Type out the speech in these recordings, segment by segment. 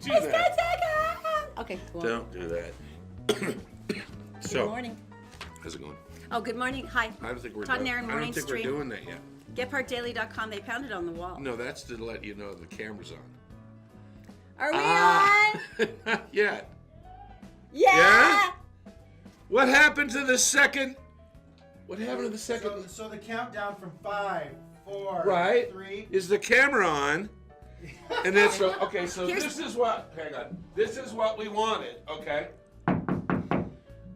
Don't do that. Okay, cool. Don't do that. Good morning. How's it going? Oh, good morning. Hi. I don't think we're Todd and doing, Erin I don't morning think stream. we're doing that yet. GetPartDaily.com. They pounded on the wall. No, that's to let you know the camera's on. Are we on? Not yet. Yeah. What happened to the second? What happened to the second? So the countdown from 5, 4, Right. 3. Is the camera on? And then okay, so Here's- this is what, hang on. This is what we wanted, okay?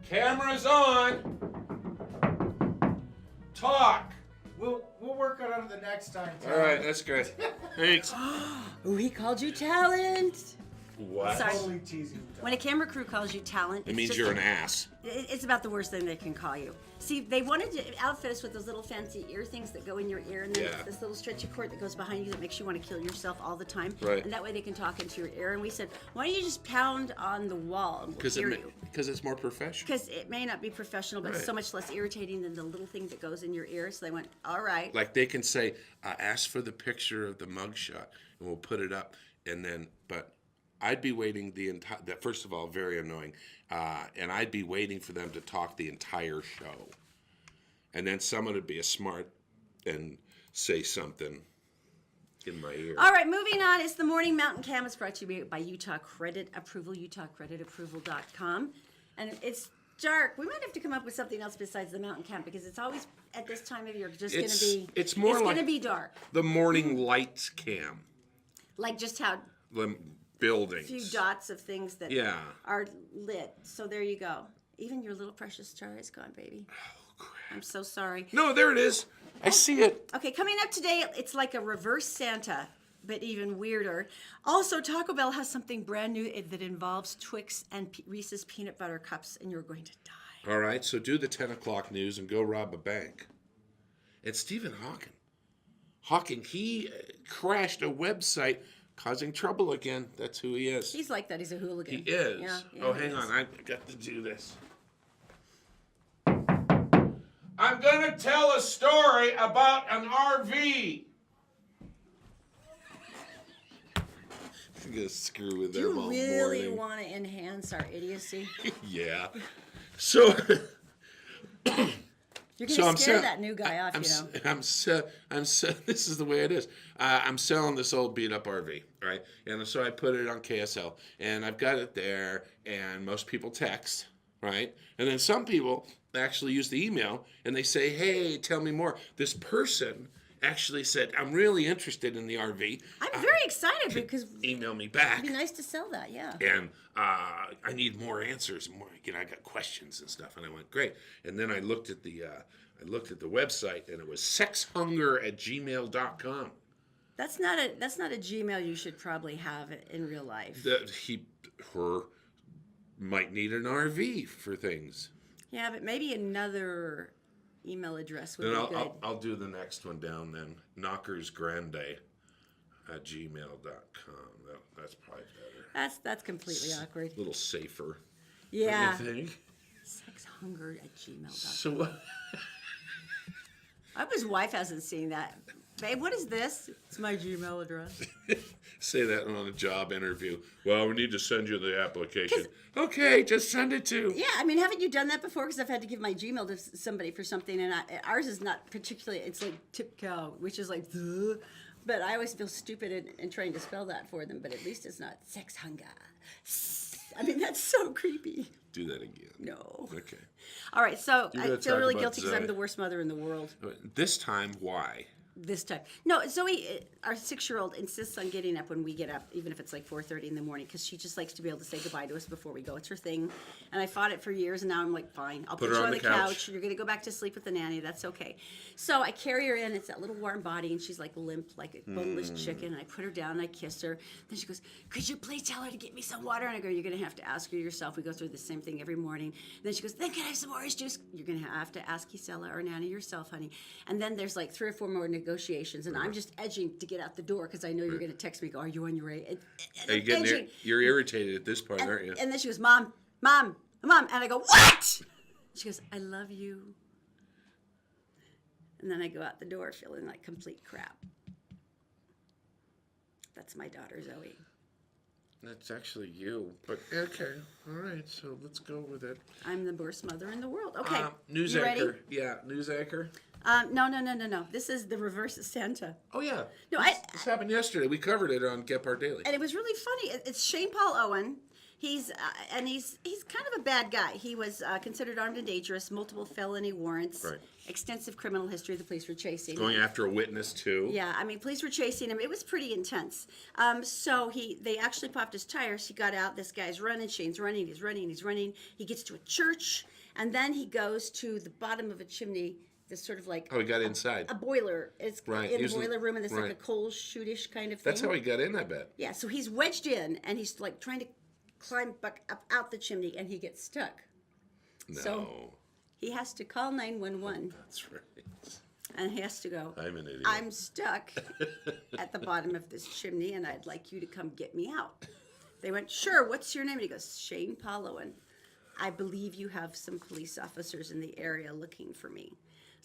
Camera's on. Talk. We'll work on it the next time. Tom. All right, that's good. Thanks. Oh, he called you talent. What? Sorry. Totally teasing. you, Tom. When a camera crew calls you talent, It means you're an ass. It's about the worst thing they can call you. See, they wanted to outfit us with those little fancy ear things that go in your ear, and then Yeah. it's this little stretchy cord that goes behind you that makes you want to kill yourself all the time. Right. And that way they can talk into your ear. And we said, why don't you just pound on the wall and we'll hear you? Because it's more professional. Because it may not be professional, but Right. so much less irritating than the little thing that goes in your ear. So they went, all right. Like they can say, ask for the picture of the mugshot, and we'll put it up, and then, but I'd be waiting the entire. That first of all, very annoying, and I'd be waiting for them to talk the entire show, and then someone would be a smart and say something in my ear. All right, moving on. It's the Morning Mountain Cam. It's brought to you by Utah Credit Approval, UtahCreditApproval.com. And it's dark. We might have to come up with something else besides the mountain camp because it's always at this time of year just going to be. It's more like going to be dark. The morning lights cam. Like just how The buildings. few dots of things that Yeah. are lit. So there you go. Even your little precious star is gone, baby. Oh, crap. I'm so sorry. No, there it is. I see it. Okay, coming up today, it's like a reverse Santa, but even weirder. Also, Taco Bell has something brand new that involves Twix and Reese's peanut butter cups, and you're going to die. All right, so do the 10 o'clock news and go rob a bank. And Stephen Hawking, he crashed a website causing trouble again. That's who he is. He's like that. He's a hooligan. He is. Yeah, Oh, he hang is. on. I got to do this. I'm going to tell a story about an RV. I'm going to screw with Do them you all really morning. want to enhance our idiocy? Yeah. So... You're going to I'm scare sell- that new guy off, This is the way it is. I'm selling this old beat up RV, right? And so I put it on KSL, and I've got it there, and most people text, right? And then some people actually use the email, and they say, hey, tell me more. This person actually said, I'm really interested in the RV. I'm very excited because Email me back. it'd be nice to sell that, yeah. And I need more answers. More, I got questions and stuff. And I went, great. And then I looked at the website, and it was sexhunger@gmail.com. That's not a Gmail you should probably have in real life. Her might need an RV for things. Yeah, but maybe another email address would Then be good. I'll do the next one down then. knockersgrande@gmail.com. That's probably better. That's completely awkward. A little safer. Yeah. Don't you think? Sexhunger@gmail.com. So what? I hope his wife hasn't seen that. Babe, what is this? It's my Gmail address. Say that on a job interview. Well, we need to send you the application. Okay, just send it to. Yeah, I mean, haven't you done that before? Because I've had to give my Gmail to somebody for something, and ours is not particularly, it's like tip cow, which is like, duh. But I always feel stupid in trying to spell that for them, but at least it's not sex hunger. I mean, that's so creepy. Do that again. No. Okay. All right, so You I gotta feel talk really about guilty because I'm Zoe. the worst mother in the world. This time, why? This time. No, Zoe, our 6-year-old, insists on getting up when we get up, even if it's like 4:30 in the morning, because she just likes to be able to say goodbye to us before we go. It's her thing. And I fought it for years, and now I'm like, fine. I'll put you on the couch. You're going to go back to sleep with the nanny. That's okay. So I carry her in. It's that little warm body, and she's like limp, like a boneless chicken. And I put her down, and I kiss her. Then she goes, could you please tell her to get me some water? And I go, you're going to have to ask her yourself. We go through the same thing every morning. And then she goes, then can I have some orange juice? You're going to have to ask Gisela or nanny yourself, honey. And then there's like 3 or 4 more negotiations, and I'm just edging to get out the door because I know you're going to text me, go, are you on your way? And Are you I'm getting edging. you're irritated at this part, aren't you? And then she goes, Mom. And I go, what? She goes, I love you. And then I go out the door feeling like complete crap. That's my daughter, Zoe. That's actually you. But okay, all right. So let's go with it. I'm the worst mother in the world. Okay, News you anchor. ready? Yeah, news anchor. No. This is the reverse of Santa. Oh yeah. No, this happened yesterday. We covered it on Get Part Daily. And it was really funny. It's Shane Paul Owen. He's kind of a bad guy. He was considered armed and dangerous, multiple felony warrants, Right. extensive criminal history. The police were chasing Going him. after a witness too. Yeah, I mean, police were chasing him. It was pretty intense. So they actually popped his tires. He got out. This guy's running. Shane's running. He's running. He gets to a church, and then he goes to the bottom of a chimney. This sort of like Oh, he got inside. a boiler. It's Right. in He the was- boiler room, and there's like a right. coal chute-ish kind of thing. That's how he got in, I bet. Yeah, so he's wedged in, and he's like trying to climb back up out the chimney, and he gets stuck. No. So he has to call 911, That's right. and he has to go, I'm an idiot. I'm stuck at the bottom of this chimney, and I'd like you to come get me out. They went, sure, what's your name? And he goes, Shane Paulowan. I believe you have some police officers in the area looking for me.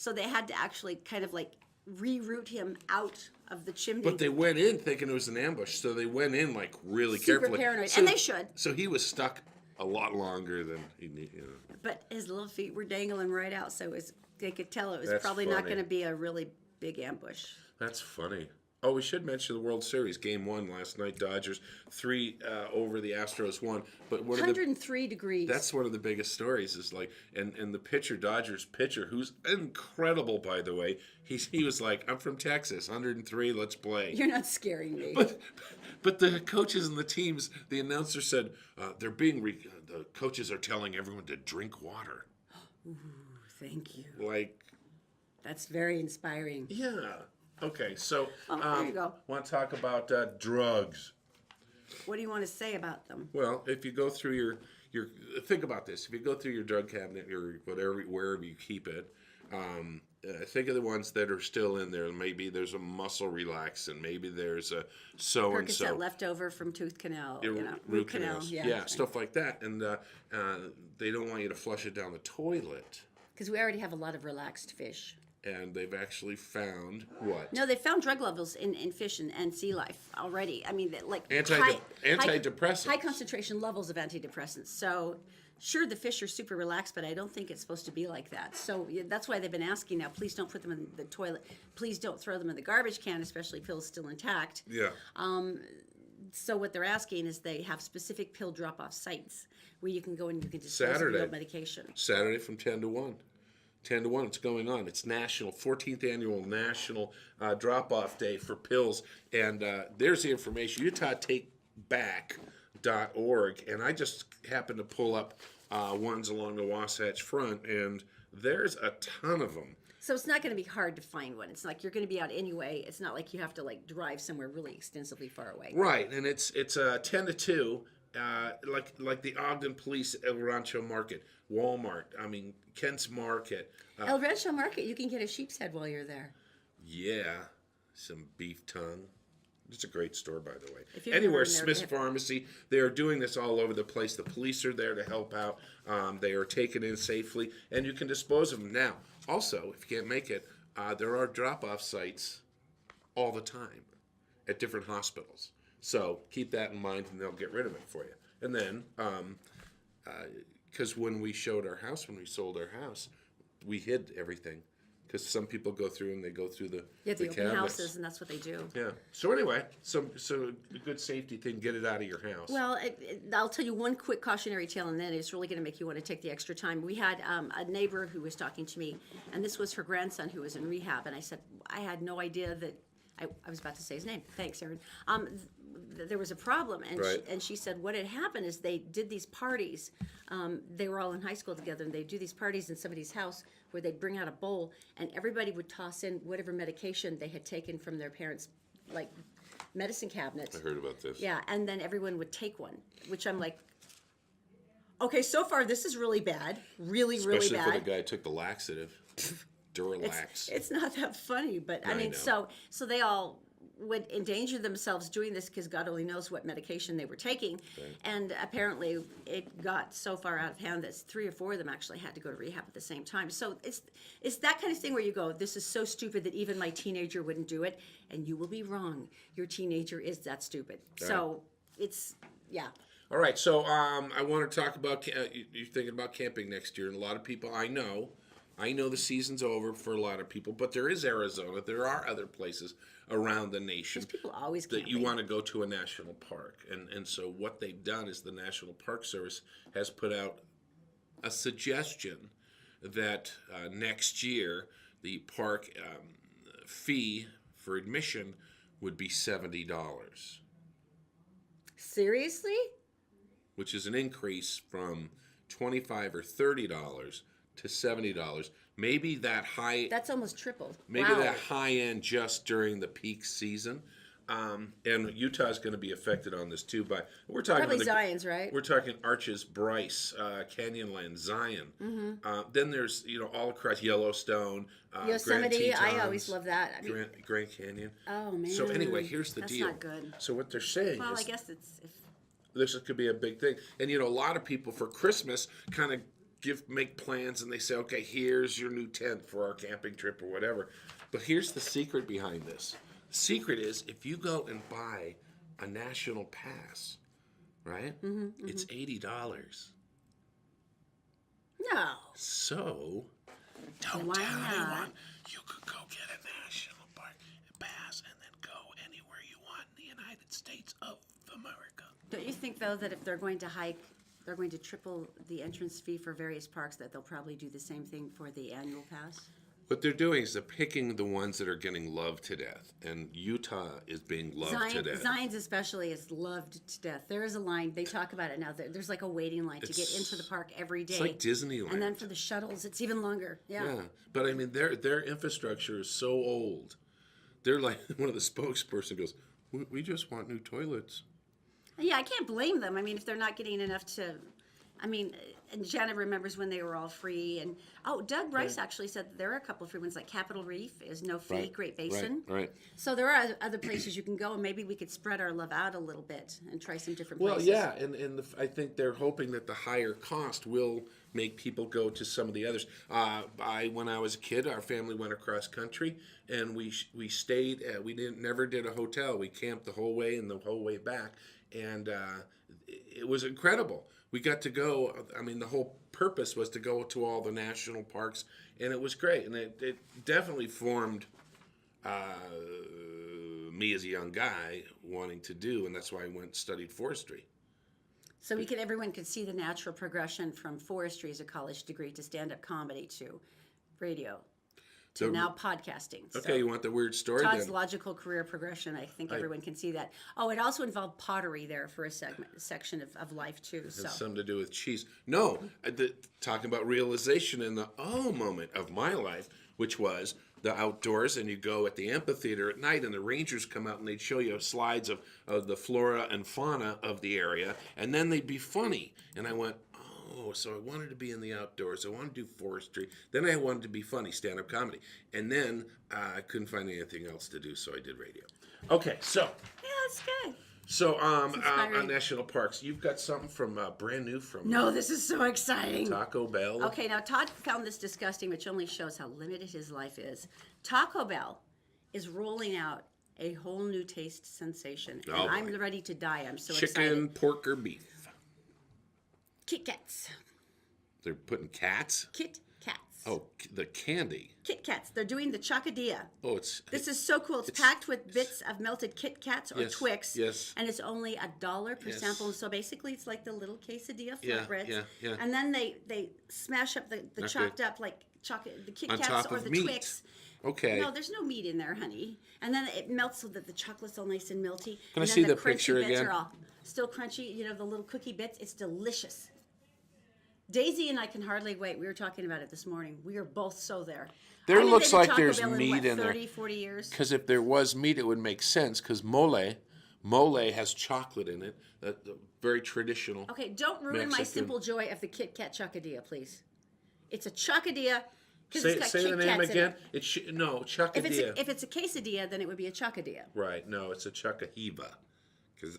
So they had to actually kind of like reroute him out of the chimney. But they went in thinking it was an ambush, so they went in like really Super carefully. paranoid, So- and they should. So he was stuck a lot longer than he needed. You know. But his little feet were dangling right out, so they could tell it was That's probably not funny. going to be a really big ambush. That's funny. Oh, we should mention the World Series. Game 1 last night. Dodgers 3 over the Astros 1. But one of the 103 degrees. that's one of the biggest stories is like, and the pitcher, Dodgers pitcher, who's incredible, by the way, he was like, I'm from Texas, 103, let's play. You're not scaring me. But the coaches and the teams, the announcer said, they're being, the coaches are telling everyone to drink water. Ooh, thank you. Like, That's very inspiring. yeah. Okay, so there you go. want to talk about drugs. What do you want to say about them? Well, if you go through your think about this. If you go through your drug cabinet or whatever, wherever you keep it, think of the ones that are still in there. Maybe there's a muscle relaxant. Maybe there's a so and so. Percocet leftover from tooth canal. Root canals. Yeah, Yeah, stuff like that. And they don't want you to flush it down the toilet. because we already have a lot of relaxed fish. And they've actually found what? No, they found drug levels in fish and sea life already. I mean, like Antidepressants. high concentration levels of antidepressants. So, sure, the fish are super relaxed, but I don't think it's supposed to be like that. So that's why they've been asking now. Please don't put them in the toilet. Please don't throw them in the garbage can, especially pills still intact. Yeah. So what they're asking is they have specific pill drop-off sites where you can go and you can dispose of Saturday. your medication. Saturday from 10 to 1. 10 to 1, it's going on. It's 14th annual national drop-off day for pills. And there's the information, UtahTakeBack.org. And I just happened to pull up ones along the Wasatch front, and there's a ton of them. So it's not going to be hard to find one. It's like you're going to be out anyway. It's not like you have to like drive somewhere really extensively far away. Right, and it's 10 to 2, like the Ogden Police El Rancho Market, Walmart, Kent's Market. El Rancho Market, you can get a sheep's head while you're there. Yeah, some beef tongue. It's a great store, by the way. If you've Anywhere, never been there, Smith's Pharmacy, they are doing this all over the place. The police are there to help out. They are taken in safely, and you can dispose of them. Now, also, if you can't make it, there are drop-off sites all the time at different hospitals. So keep that in mind, and they'll get rid of it for you. And then, because when we sold our house, we hid everything. Because some people go through and they go through the Yeah, the open cabinets. houses, and that's what they do. Yeah. So anyway, so a good safety thing, get it out of your house. Well, I'll tell you one quick cautionary tale, and then it's really going to make you want to take the extra time. We had a neighbor who was talking to me, and this was her grandson who was in rehab, and I said, I had no idea that, I was about to say his name. Thanks, Erin. There was a problem, and Right. she said what had happened is they did these parties. They were all in high school together, and they'd do these parties in somebody's house where they'd bring out a bowl, and everybody would toss in whatever medication they had taken from their parents' like medicine cabinets. I heard about this. Yeah, and then everyone would take one, which I'm like, okay, so far this is really bad, really Especially bad. for the guy who took the laxative, Duralax. It's not that funny, but I I mean, know. so they all would endanger themselves doing this because God only knows what medication they were taking, and apparently it got so far out of hand that 3 or 4 of them actually had to go to rehab at the same time. So it's that kind of thing where you go, this is so stupid that even my teenager wouldn't do it, and you will be wrong. Your teenager is that stupid. So it's yeah. All right, so I want to talk about you're thinking about camping next year, and a lot of people I know the season's over for a lot of people, but there is Arizona. There are other places around the nation People always that you camping. want to go to a national park, and so what they've done is the National Park Service has put out a suggestion that next year the park fee for admission would be $70. Seriously? Which is an increase from $25 or $30 to $70. Maybe that high. That's almost tripled. Maybe Wow. that high end just during the peak season. And Utah's going to be affected on this too. But we're talking Probably about Zion's, right? We're talking Arches, Bryce, Canyonland, Zion. Mm-hmm. Then there's all across Yellowstone, Yosemite, Grand I Tetons, always love that. I mean, Grand Canyon. oh man. So anyway, here's the That's deal. not good. So what they're saying Well, is I guess it's if this could be a big thing. And a lot of people for Christmas kind of make plans and they say, okay, here's your new tent for our camping trip or whatever. But here's the secret behind this. The secret is if you go and buy a national pass, right? It's $80. no. So don't Why tell not? anyone. You could go get a national park pass and then go anywhere you want in the United States of America. Don't you think though that if they're going to hike, they're going to triple the entrance fee for various parks, that they'll probably do the same thing for the annual pass? What they're doing is they're picking the ones that are getting loved to death, and Utah is being loved to death. Zion's especially is loved to death. There is a line, they talk about it now, there's like a waiting line to get into the park every day. It's like Disneyland. And then for the shuttles, it's even longer. Yeah, but I mean, their infrastructure is so old. They're like, one of the spokesperson goes, we just want new toilets. Yeah, I can't blame them. I mean, if they're not getting enough to, I mean, and Jenna remembers when they were all free. And Doug Bryce actually said that there are a couple of free ones, like Capitol Reef is no fee, Right, Great Basin. Right. So there are other places you can go, and maybe we could spread our love out a little bit and try some different Well, places. yeah, and I think they're hoping that the higher cost will make people go to some of the others. When I was a kid, our family went across country, and we stayed. We never did a hotel. We camped the whole way and the whole way back, and it was incredible. We got to go. I mean, the whole purpose was to go to all the national parks, and it was great. And it definitely formed me as a young guy wanting to do, and that's why I went and studied forestry. So everyone could see the natural progression from forestry as a college degree to stand-up comedy to radio to now podcasting. Okay, So you want the weird story Todd's then? logical career progression. I think everyone can see that. Oh, it also involved pottery there for a section of life too. So Has something to do with cheese. No, talking about realization in the moment of my life, which was the outdoors, and you go at the amphitheater at night, and the rangers come out and they'd show you slides of the flora and fauna of the area, and then they'd be funny. And I went, oh, so I wanted to be in the outdoors. I wanted to do forestry. Then I wanted to be funny, stand-up comedy. And then I couldn't find anything else to do, so I did radio. Okay, so yeah, that's good. So, inspiring. on national parks, you've got something from brand new from No, this is so exciting. Taco Bell. Okay, now Todd found this disgusting, which only shows how limited his life is. Taco Bell is rolling out a whole new taste sensation, and Oh, boy. I'm ready to die. I'm so Chicken, excited. pork, or beef? Kit Kats. They're putting cats? Kit Kats. Oh, the candy. Kit Kats. They're doing the Chocodilla. Oh, it's... This is so cool. It's packed with bits of melted Kit Kats or Yes, Twix. yes. And it's only $1 per Yes. sample. So basically, it's like the little quesadilla Yeah, flatbreads. yeah. And then they smash up the Okay. chopped up like the Kit On Kats top or of the meat. Twix. Okay. No, there's no meat in there, honey. And then it melts so that the chocolate's all nice and melty. Can I and see then the crunchy picture bits again? Are all still crunchy. You know, the little cookie bits. It's delicious. Daisy and I can hardly wait. We were talking about it this morning. We are both so there. There I haven't looks been to like Taco there's Bell meat what, in there. 30, 40 years. Because if there was meat, it would make sense, because mole has chocolate in it. The very traditional. Okay, don't ruin my Mexican. simple joy of the Kit Kat Chocodilla, please. It's a Chocodilla because Say, it's got say Kit the name Kats again. in it. No, Chocodilla. If it's a quesadilla, then it would be a Chocodilla. Right, no, it's a Chocohiva. Because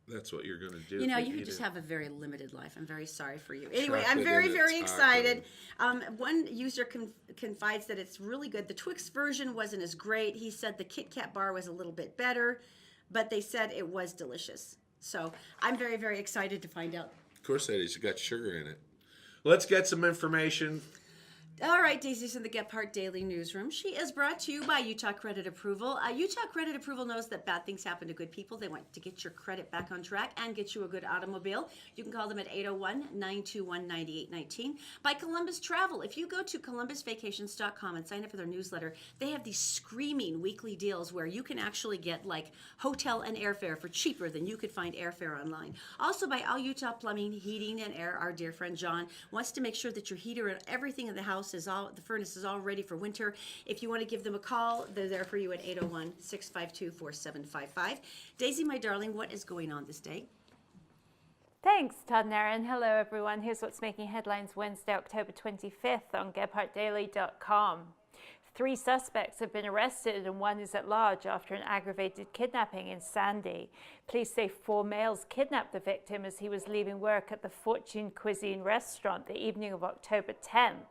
that's what you're going to do. You know, if you eat just it. have a very limited life. I'm very sorry for you. Anyway, I'm Chocolate very, in a very taco. excited. One user confides that it's really good. The Twix version wasn't as great. He said the Kit Kat bar was a little bit better, but they said it was delicious. So I'm very, very excited to find out. Of course that is. You got sugar in it. Let's get some information. All right, Daisy's in the Gephardt Daily Newsroom. She is brought to you by Utah Credit Approval. Utah Credit Approval knows that bad things happen to good people. They want to get your credit back on track and get you a good automobile. You can call them at 801-921-9819. By Columbus Travel. If you go to columbusvacations.com and sign up for their newsletter, they have these screaming weekly deals where you can actually get like hotel and airfare for cheaper than you could find airfare online. Also by All Utah Plumbing, Heating, and Air. Our dear friend John wants to make sure that your heater and everything in the house the furnace is all ready for winter. If you want to give them a call, they're there for you at 801-652-4755. Daisy, my darling, what is going on this day? Thanks, Todd and Erin. Hello, everyone. Here's what's making headlines Wednesday, October 25th on GephardtDaily.com. 3 suspects have been arrested and 1 is at large after an aggravated kidnapping in Sandy. Police say 4 males kidnapped the victim as he was leaving work at the Fortune Cuisine restaurant the evening of October 10th.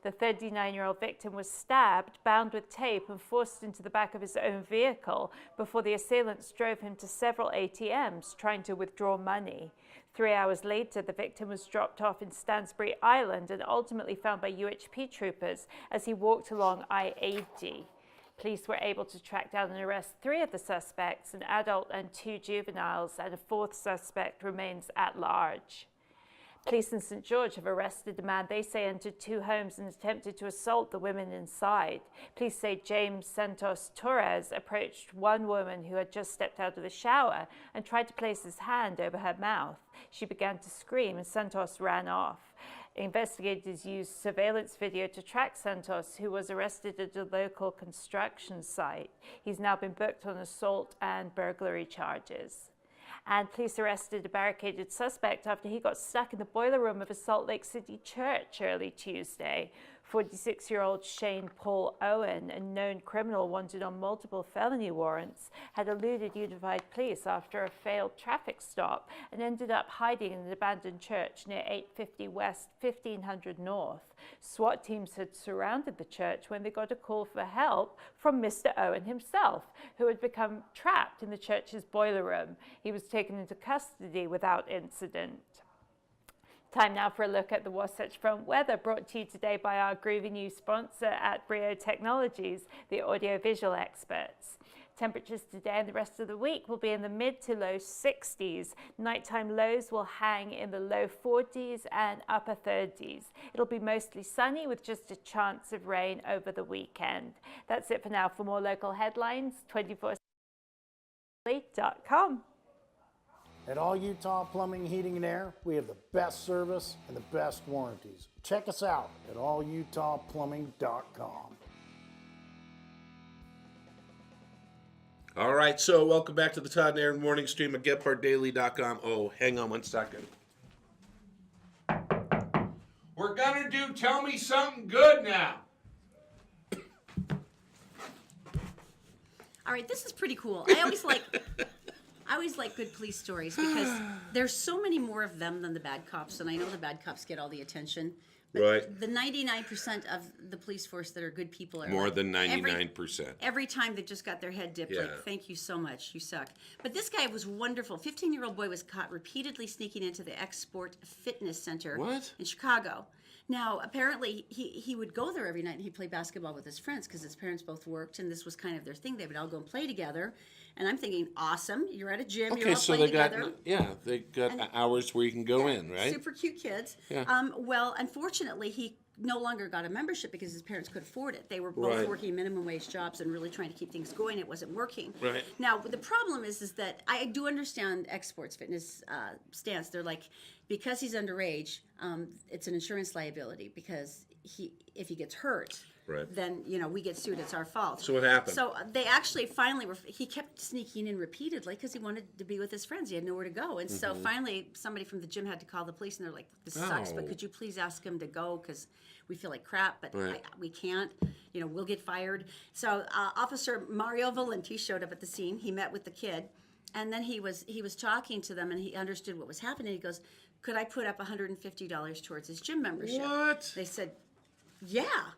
The 39-year-old victim was stabbed, bound with tape, and forced into the back of his own vehicle before the assailants drove him to several ATMs trying to withdraw money. 3 hours later, the victim was dropped off in Stansbury Island and ultimately found by UHP troopers as he walked along I-80. Police were able to track down and arrest 3 of the suspects, an adult and 2 juveniles, and a 4th suspect remains at large. Police in St. George have arrested a man they say entered 2 homes and attempted to assault the women inside. Police say James Santos Torres approached one woman who had just stepped out of the shower and tried to place his hand over her mouth. She began to scream and Santos ran off. Investigators used surveillance video to track Santos, who was arrested at a local construction site. He's now been booked on assault and burglary charges. And police arrested a barricaded suspect after he got stuck in the boiler room of a Salt Lake City church early Tuesday. 46-year-old Shane Paul Owen, a known criminal wanted on multiple felony warrants, had eluded Unified Police after a failed traffic stop and ended up hiding in an abandoned church near 850 West, 1500 North. SWAT teams had surrounded the church when they got a call for help from Mr. Owen himself, who had become trapped in the church's boiler room. He was taken into custody without incident. Time now for a look at the Wasatch Front weather, brought to you today by our groovy new sponsor at Brio Technologies, the audiovisual experts. Temperatures today and the rest of the week will be in the mid to low 60s. Nighttime lows will hang in the low 40s and upper 30s. It'll be mostly sunny with just a chance of rain over the weekend. That's it for now. For more local headlines, 24/7.com. At All Utah Plumbing, Heating, and Air, we have the best service and the best warranties. Check us out at allutahplumbing.com. All right, so welcome back to the Todd and Erin morning stream at GephardtDaily.com. Oh, hang on 1 second. We're gonna do Tell Me Something Good now. All right, this is pretty cool. I always like good police stories because there's so many more of them than the bad cops, and I know the bad cops get all the attention. But Right. the 99% of the police force that are good people are More like, than 99%. Every time they just got their head dipped, Yeah. like, thank you so much, you suck. But this guy was wonderful. 15-year-old boy was caught repeatedly sneaking into the Export Fitness Center What? in Chicago. Now, apparently, he would go there every night and he'd play basketball with his friends because his parents both worked, and this was kind of their thing. They would all go and play together. And I'm thinking, awesome, you're at a gym, you're Okay, all so playing they got together. they got hours where you can go in, right? Super cute kids. Yeah. Well, unfortunately, he no longer got a membership because his parents could afford it. They were both Right. working minimum wage jobs and really trying to keep things going. It wasn't working. Right. Now, the problem is that I do understand Export's fitness stance. They're like, because he's underage, it's an insurance liability because if he gets hurt, Right. then we get sued. It's our fault. So what happened? So they actually finally he kept sneaking in repeatedly because he wanted to be with his friends. He had nowhere to go, and so finally somebody from the gym had to call the police, and they're like, "This sucks, but Oh. could you please ask him to go because we feel like crap, but Right. we can't. We'll get fired." So Officer Mario Valenti showed up at the scene. He met with the kid, and then he was talking to them, and he understood what was happening. He goes, "Could I put up $150 towards his gym membership?" What? They said, "Yeah,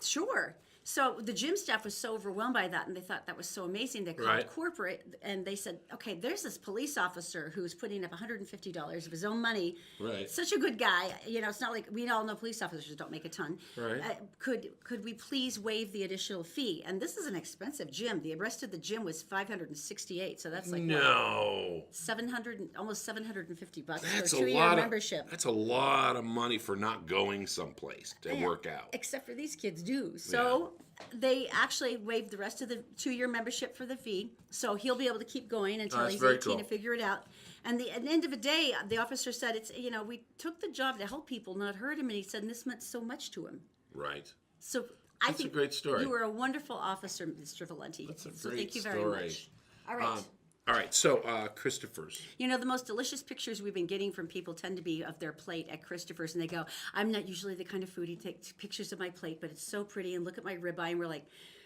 sure." So the gym staff was so overwhelmed by that, and they thought that was so amazing. They called Right. corporate, and they said, "Okay, there's this police officer who's putting up $150 of his own money. Right. Such a good guy. You know, it's not like we all know police officers don't make a ton. Right. Could we please waive the additional fee? And this is an expensive gym. The rest of the gym was $568, so that's like No. 700, almost $750 That's for a a 2-year lot membership. That's a lot of money for not going someplace to Yeah, work out. Except for these kids do. So they actually waived the rest of the 2-year membership for the fee. So he'll be able to keep going until That's he's very 18 to cool. figure it out. And at the end of the day, the officer said, "It's we took the job to help people, not hurt him." And he said this meant so much to him. Right. So I That's a think great story. you were a wonderful officer, Mr. Valenti. That's a so great thank you very story. much. All right. All right. So Christopher's. You know, the most delicious pictures we've been getting from people tend to be of their plate at Christopher's, and they go, "I'm not usually the kind of foodie to take pictures of my plate, but it's so pretty, and look at my ribeye," and we're like,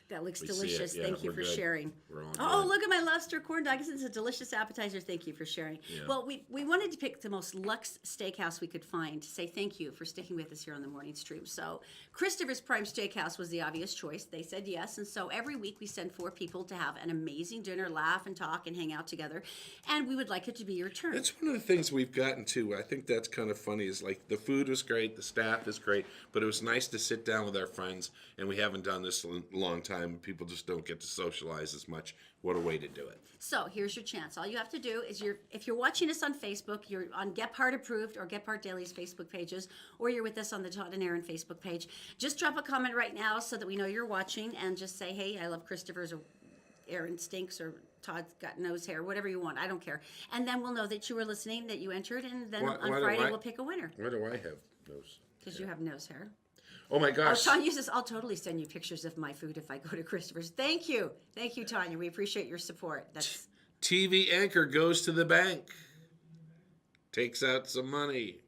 "That looks We see it. delicious. Yeah, Thank you we're for good. sharing." We're on Oh, good. look at my lobster corn dog. It's a delicious appetizer. Thank you for sharing. Yeah. Well, we wanted to pick the most luxe steakhouse we could find to say thank you for sticking with us here on the morning stream. So Christopher's Prime Steakhouse was the obvious choice. They said yes, and so every week we send 4 people to have an amazing dinner, laugh and talk and hang out together, and we would like it to be your turn. That's one of the things we've gotten to. I think that's kind of funny. Is like the food was great, the staff is great, but it was nice to sit down with our friends, and we haven't done this in a long time. People just don't get to socialize as much. What a way to do it. So here's your chance. All you have to do is if you're watching us on Facebook, you're on Gephardt Approved or Gephardt Daily's Facebook pages, or you're with us on the Todd and Erin Facebook page. Just drop a comment right now so that we know you're watching, and just say, "Hey, I love Christopher's," or "Erin stinks," or "Todd's got nose hair," whatever you want. I don't care. And then we'll know that you were listening, that you entered, and then Why on do Friday I- we'll pick a winner. Why do I have those? Because you have nose hair. Oh my Oh, gosh. Tanya says, "I'll totally send you pictures of my food if I go to Christopher's." Thank you. Thank you, Tanya. We appreciate your support. That's TV anchor goes to the bank, takes out some money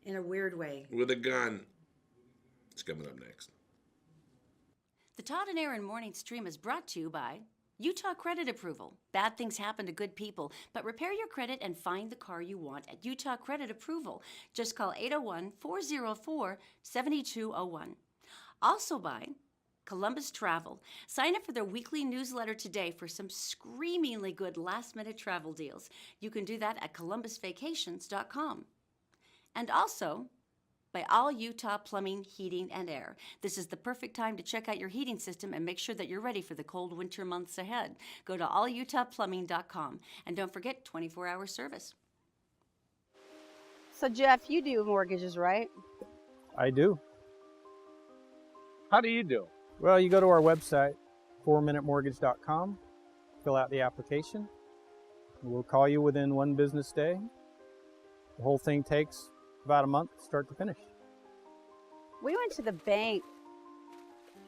in a weird way. with a gun. It's coming up next. The Todd and Erin Morning Stream is brought to you by Utah Credit Approval. Bad things happen to good people, but repair your credit and find the car you want at Utah Credit Approval. Just call 801-404-7201. Also by Columbus Travel. Sign up for their weekly newsletter today for some screamingly good last-minute travel deals. You can do that at columbusvacations.com. And also by All Utah Plumbing, Heating, and Air. This is the perfect time to check out your heating system and make sure that you're ready for the cold winter months ahead. Go to allutahplumbing.com, and don't forget 24-hour service. So Jeff, you do mortgages, right? I do. How do you do? Well, you go to our website, 4minutemortgage.com, fill out the application. We'll call you within 1 business day. The whole thing takes about a month, start to finish. We went to the bank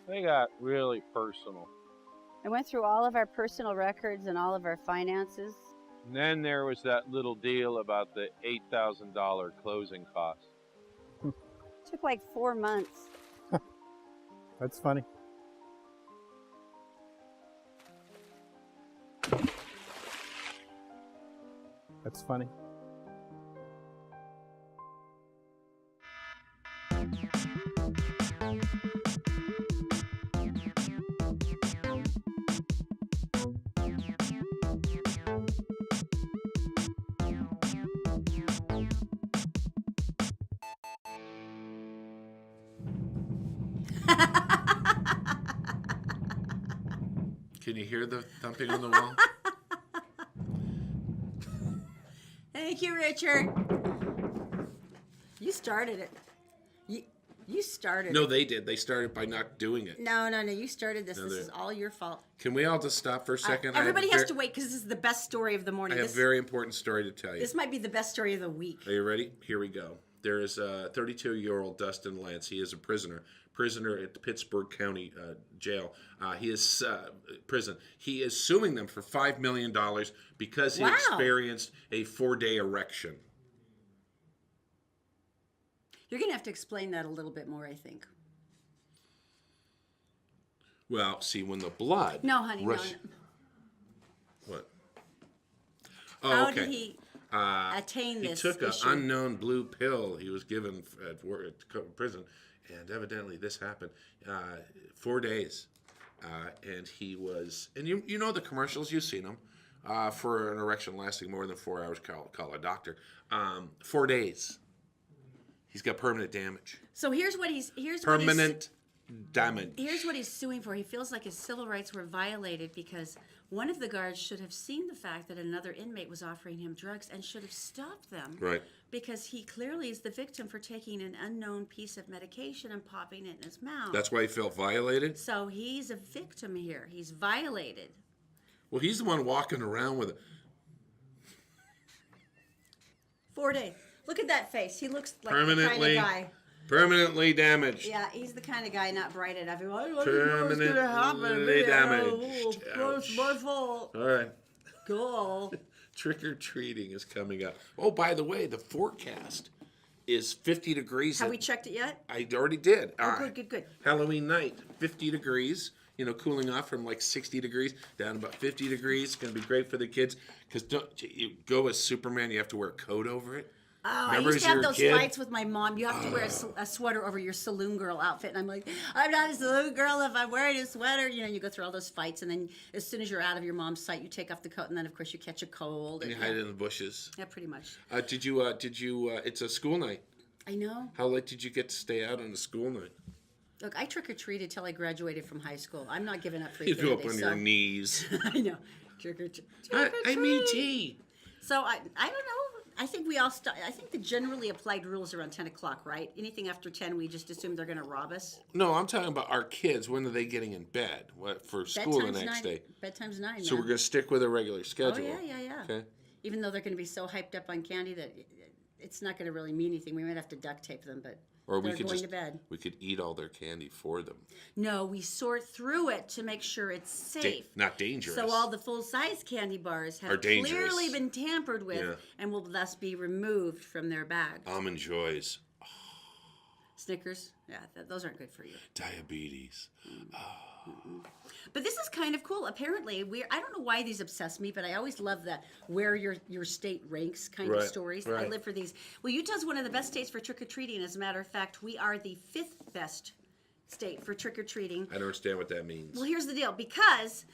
They got really personal. and went through all of our personal records and all of our finances. And then there was that little deal about the $8,000 closing costs. Took like 4 months. That's funny. That's funny. Can you hear the thumping on the wall? Thank you, Richard. You started it. You started No, it. they did. They started by not doing it. No, you started this. No, This they- is all your fault. Can we all just stop for a second? I have Everybody a has ver- to wait because this is the best story of the morning. I have a very important story to tell you. This might be the best story of the week. Are you ready? Here we go. There is a 32-year-old Dustin Lance. He is a prisoner at the Pittsburgh County Jail. He is prison. He is suing them for $5 million because he Wow. experienced a 4-day erection. You're going to have to explain that a little bit more, I think. Well, see, when the blood... No, honey, rush- no. What? Oh, How okay. did he attain He this took an issue? unknown blue pill he was given at prison, And evidently this happened 4 days. And he was, and you know the commercials, you've seen them. For an erection lasting more than 4 hours, call a doctor. 4 days. He's got permanent damage. So here's what he's Permanent damage. Here's what he's suing for. He feels like his civil rights were violated because one of the guards should have seen the fact that another inmate was offering him drugs and should have stopped them. Right. Because he clearly is the victim for taking an unknown piece of medication and popping it in his mouth. That's why he felt violated? So he's a victim here. He's violated. Well, he's the one walking around with it. 4 days. Look at that face. He looks like the kind of guy. Permanently damaged. Yeah, he's the kind of guy not bright enough. I didn't know what's going to happen. Permanently damaged. It's my fault. All right. Cool. Trick-or-treating is coming up. Oh, by the way, the forecast is 50 degrees. Have we checked it yet? I already did. Oh, good. Halloween night, 50 degrees. You know, cooling off from like 60 degrees down to about 50 degrees. It's going to be great for the kids. Because don't you go as Superman, you have to wear a coat over it. Oh, Remember I used to have as those your kid? fights with my mom. You have to wear a sweater over your saloon girl outfit. And I'm like, I'm not a saloon girl if I'm wearing a sweater. You know, you go through all those fights. And then as soon as you're out of your mom's sight, you take off the coat. And then, of course, you catch a cold. And you hide in the bushes. Yeah, pretty much. Did you, it's a school night. I know. How late did you get to stay out on the school night? Look, I trick-or-treated till I graduated from high school. I'm not giving up free You candy. go up on your knees. I know. Trick-or-treat. I'm E.T. So I don't know. I think we all I think the generally applied rules around 10 o'clock, right? Anything after 10, we just assume they're going to rob us. No, I'm talking about our kids. When are they getting in bed? What for school the next day? Bedtime's 9. So we're going to stick with a regular schedule. Oh, yeah. Okay. Even though they're going to be so hyped up on candy that it's not going to really mean anything. We might have to duct tape them, but Or we they're could going just to bed. we could eat all their candy for them. No, we sort through it to make sure it's safe. Not dangerous. So all the full-size candy bars Are have dangerous. clearly been tampered with Yeah. and will thus be removed from their bags. Almond Joys, Snickers, yeah, those aren't good for you. diabetes. But this is kind of cool. Apparently, I don't know why these obsess me, but I always love that where your state ranks kind of Right, stories. right. I live for these. Well, Utah's one of the best states for trick-or-treating. As a matter of fact, we are the 5th best state for trick-or-treating. I don't understand what that means. Well, here's the deal. Because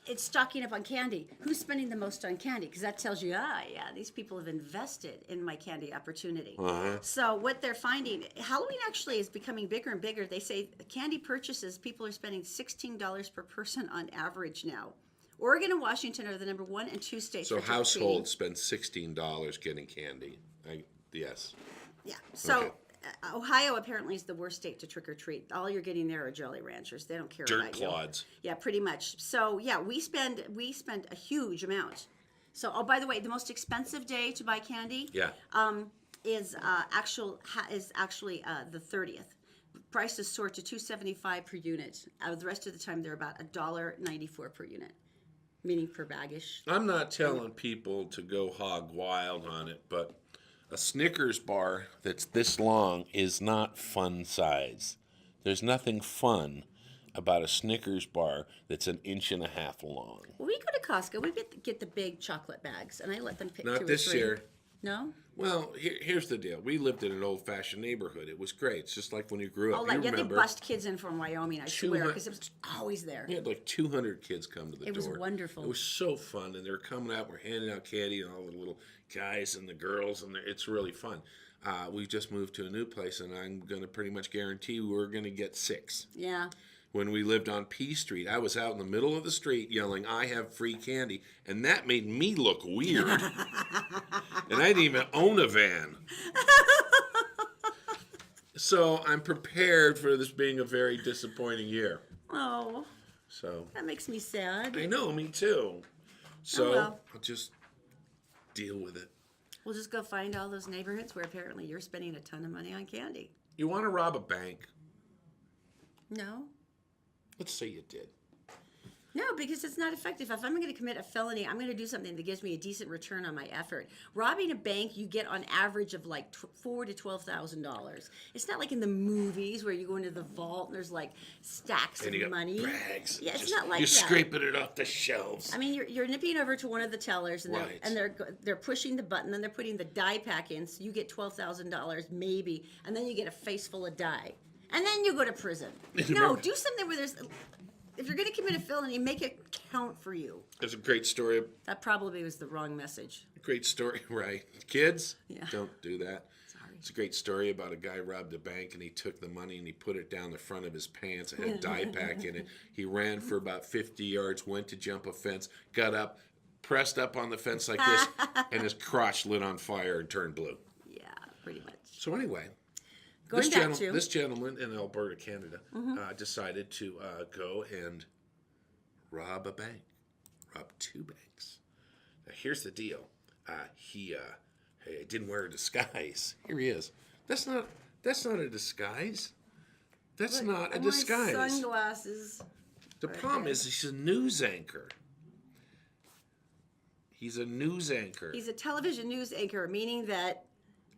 it's stocking up on candy. Who's spending the most on candy? Because that tells you, yeah, these people have invested in my candy opportunity. So what they're finding, Halloween actually is becoming bigger and bigger. They say candy purchases, people are spending $16 per person on average now. Oregon and Washington are the number 1 and 2 states So for trick-or-treating. households spend $16 getting candy. Yes. Yeah. So Okay. Ohio apparently is the worst state to trick or treat. All you're getting there are Jolly Ranchers. They don't care Dirt about clods. you. Yeah, pretty much. So yeah, we spend a huge amount. So by the way, the most expensive day to buy candy. Yeah. Is actually the 30th. Prices soar to $2.75 per unit. The rest of the time they're about $1.94 per unit, meaning per baggish. I'm not telling people to go hog wild on it, but a Snickers bar that's this long is not fun size. There's nothing fun about a Snickers bar that's 1.5 inches long. Well, we go to Costco. We get the big chocolate bags, and I let them pick Not 2 or this 3. year. No? Well, here's the deal. We lived in an old-fashioned neighborhood. It was great. It's just like when you grew up. Oh, You like, yeah, they remember, bust kids in from Wyoming, I swear, 200 because it was always there. we had like 200 kids come to the door. It was wonderful. It was so fun, and they're coming out. We're handing out candy, and all the little guys and the girls, and it's really fun. We just moved to a new place, and I'm going to pretty much guarantee we're going to get 6. Yeah. When we lived on P Street, I was out in the middle of the street yelling, "I have free candy," and that made me look weird. And I didn't even own a van. So I'm prepared for this being a very disappointing year. Oh, So that makes me sad. I know, me too. So well. I'll just deal with it. We'll just go find all those neighborhoods where apparently you're spending a ton of money on candy. You want to rob a bank? No? Let's say you did. No, because it's not effective. If I'm going to commit a felony, I'm going to do something that gives me a decent return on my effort. Robbing a bank, you get on average of like $4,000 to $12,000. It's not like in the movies where you go into the vault and there's like stacks And of you got money. bags. Yeah, it's Just- not like you're that. scraping it off the shelves. I mean, you're nipping over to one of the tellers, and Right. they're pushing the button, and they're putting the die pack in, so you get $12,000 maybe, and then you get a face full of die. And then you go to prison. No, do something where there's. If you're going to commit a felony, make it count for you. There's a great story. That probably was the wrong message. Great story, right? Kids, Yeah. don't do that. Sorry. It's a great story about a guy robbed a bank and he took the money and he put it down the front of his pants. It had dye pack in it. He ran for about 50 yards, went to jump a fence, got up, pressed up on the fence like this, and his crotch lit on fire and turned blue. Yeah, pretty much. So anyway, Going back to this gentleman in Alberta, Canada, decided to go and rob a bank, rob 2 banks. Now here's the deal: he didn't wear a disguise. Here he is. That's not a disguise. That's not a disguise. My sunglasses. The problem is he's a news anchor. He's a news anchor. He's a television news anchor, meaning that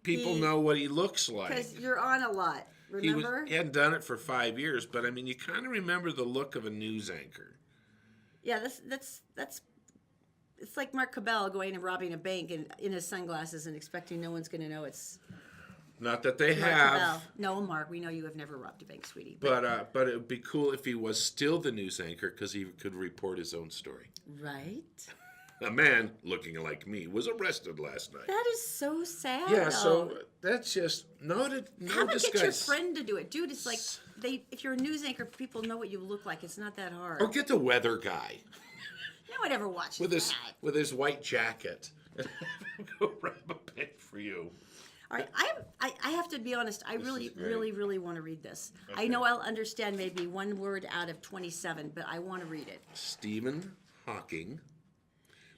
People know what he looks like. because you're on a lot. Remember? He hadn't done it for 5 years, but I mean, you kind of remember the look of a news anchor. Yeah, that's it's like Mark Cabell going and robbing a bank in his sunglasses and expecting no one's going to know it's Not that they Mark have, Cabell. No, Mark, we know you have never robbed a bank, sweetie. but it would be cool if he was still the news anchor because he could report his own story. Right? A man looking like me was arrested last night. That is so sad. Yeah, though. so that's just no How about disguise. get your friend to do it, dude? It's like if you're a news anchor, people know what you look like. It's not that hard. Or get the weather guy No one ever watches with that. his white jacket. Go rob a bank for you. All right, I have to be honest. I really, is great. really, really want to read this. I know I'll understand maybe one word out of 27, but I want to read it. Stephen Hawking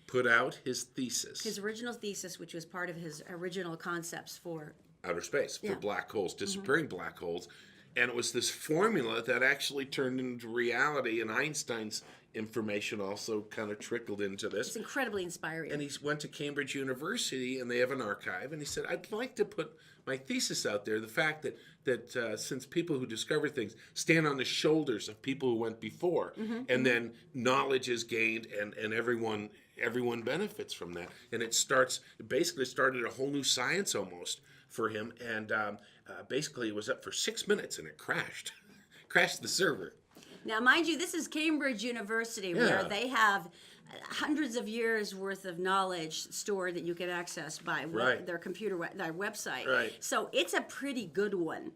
put out his thesis. His original thesis, which was part of his original concepts for outer space for Yeah. black holes, disappearing black holes. And it was this formula that actually turned into reality, and Einstein's information also kind of trickled into this. It's incredibly inspiring. And he went to Cambridge University, and they have an archive, and he said, I'd like to put my thesis out there, the fact that since people who discover things stand on the shoulders of people who went before, and then knowledge is gained, and everyone benefits from that. And it basically started a whole new science almost for him, and basically it was up for 6 minutes, and it crashed. Crashed the server. Now, mind you, this is Cambridge University, Yeah. where they have hundreds of years worth of knowledge stored that you can access by Right. their their website. Right. So it's a pretty good one,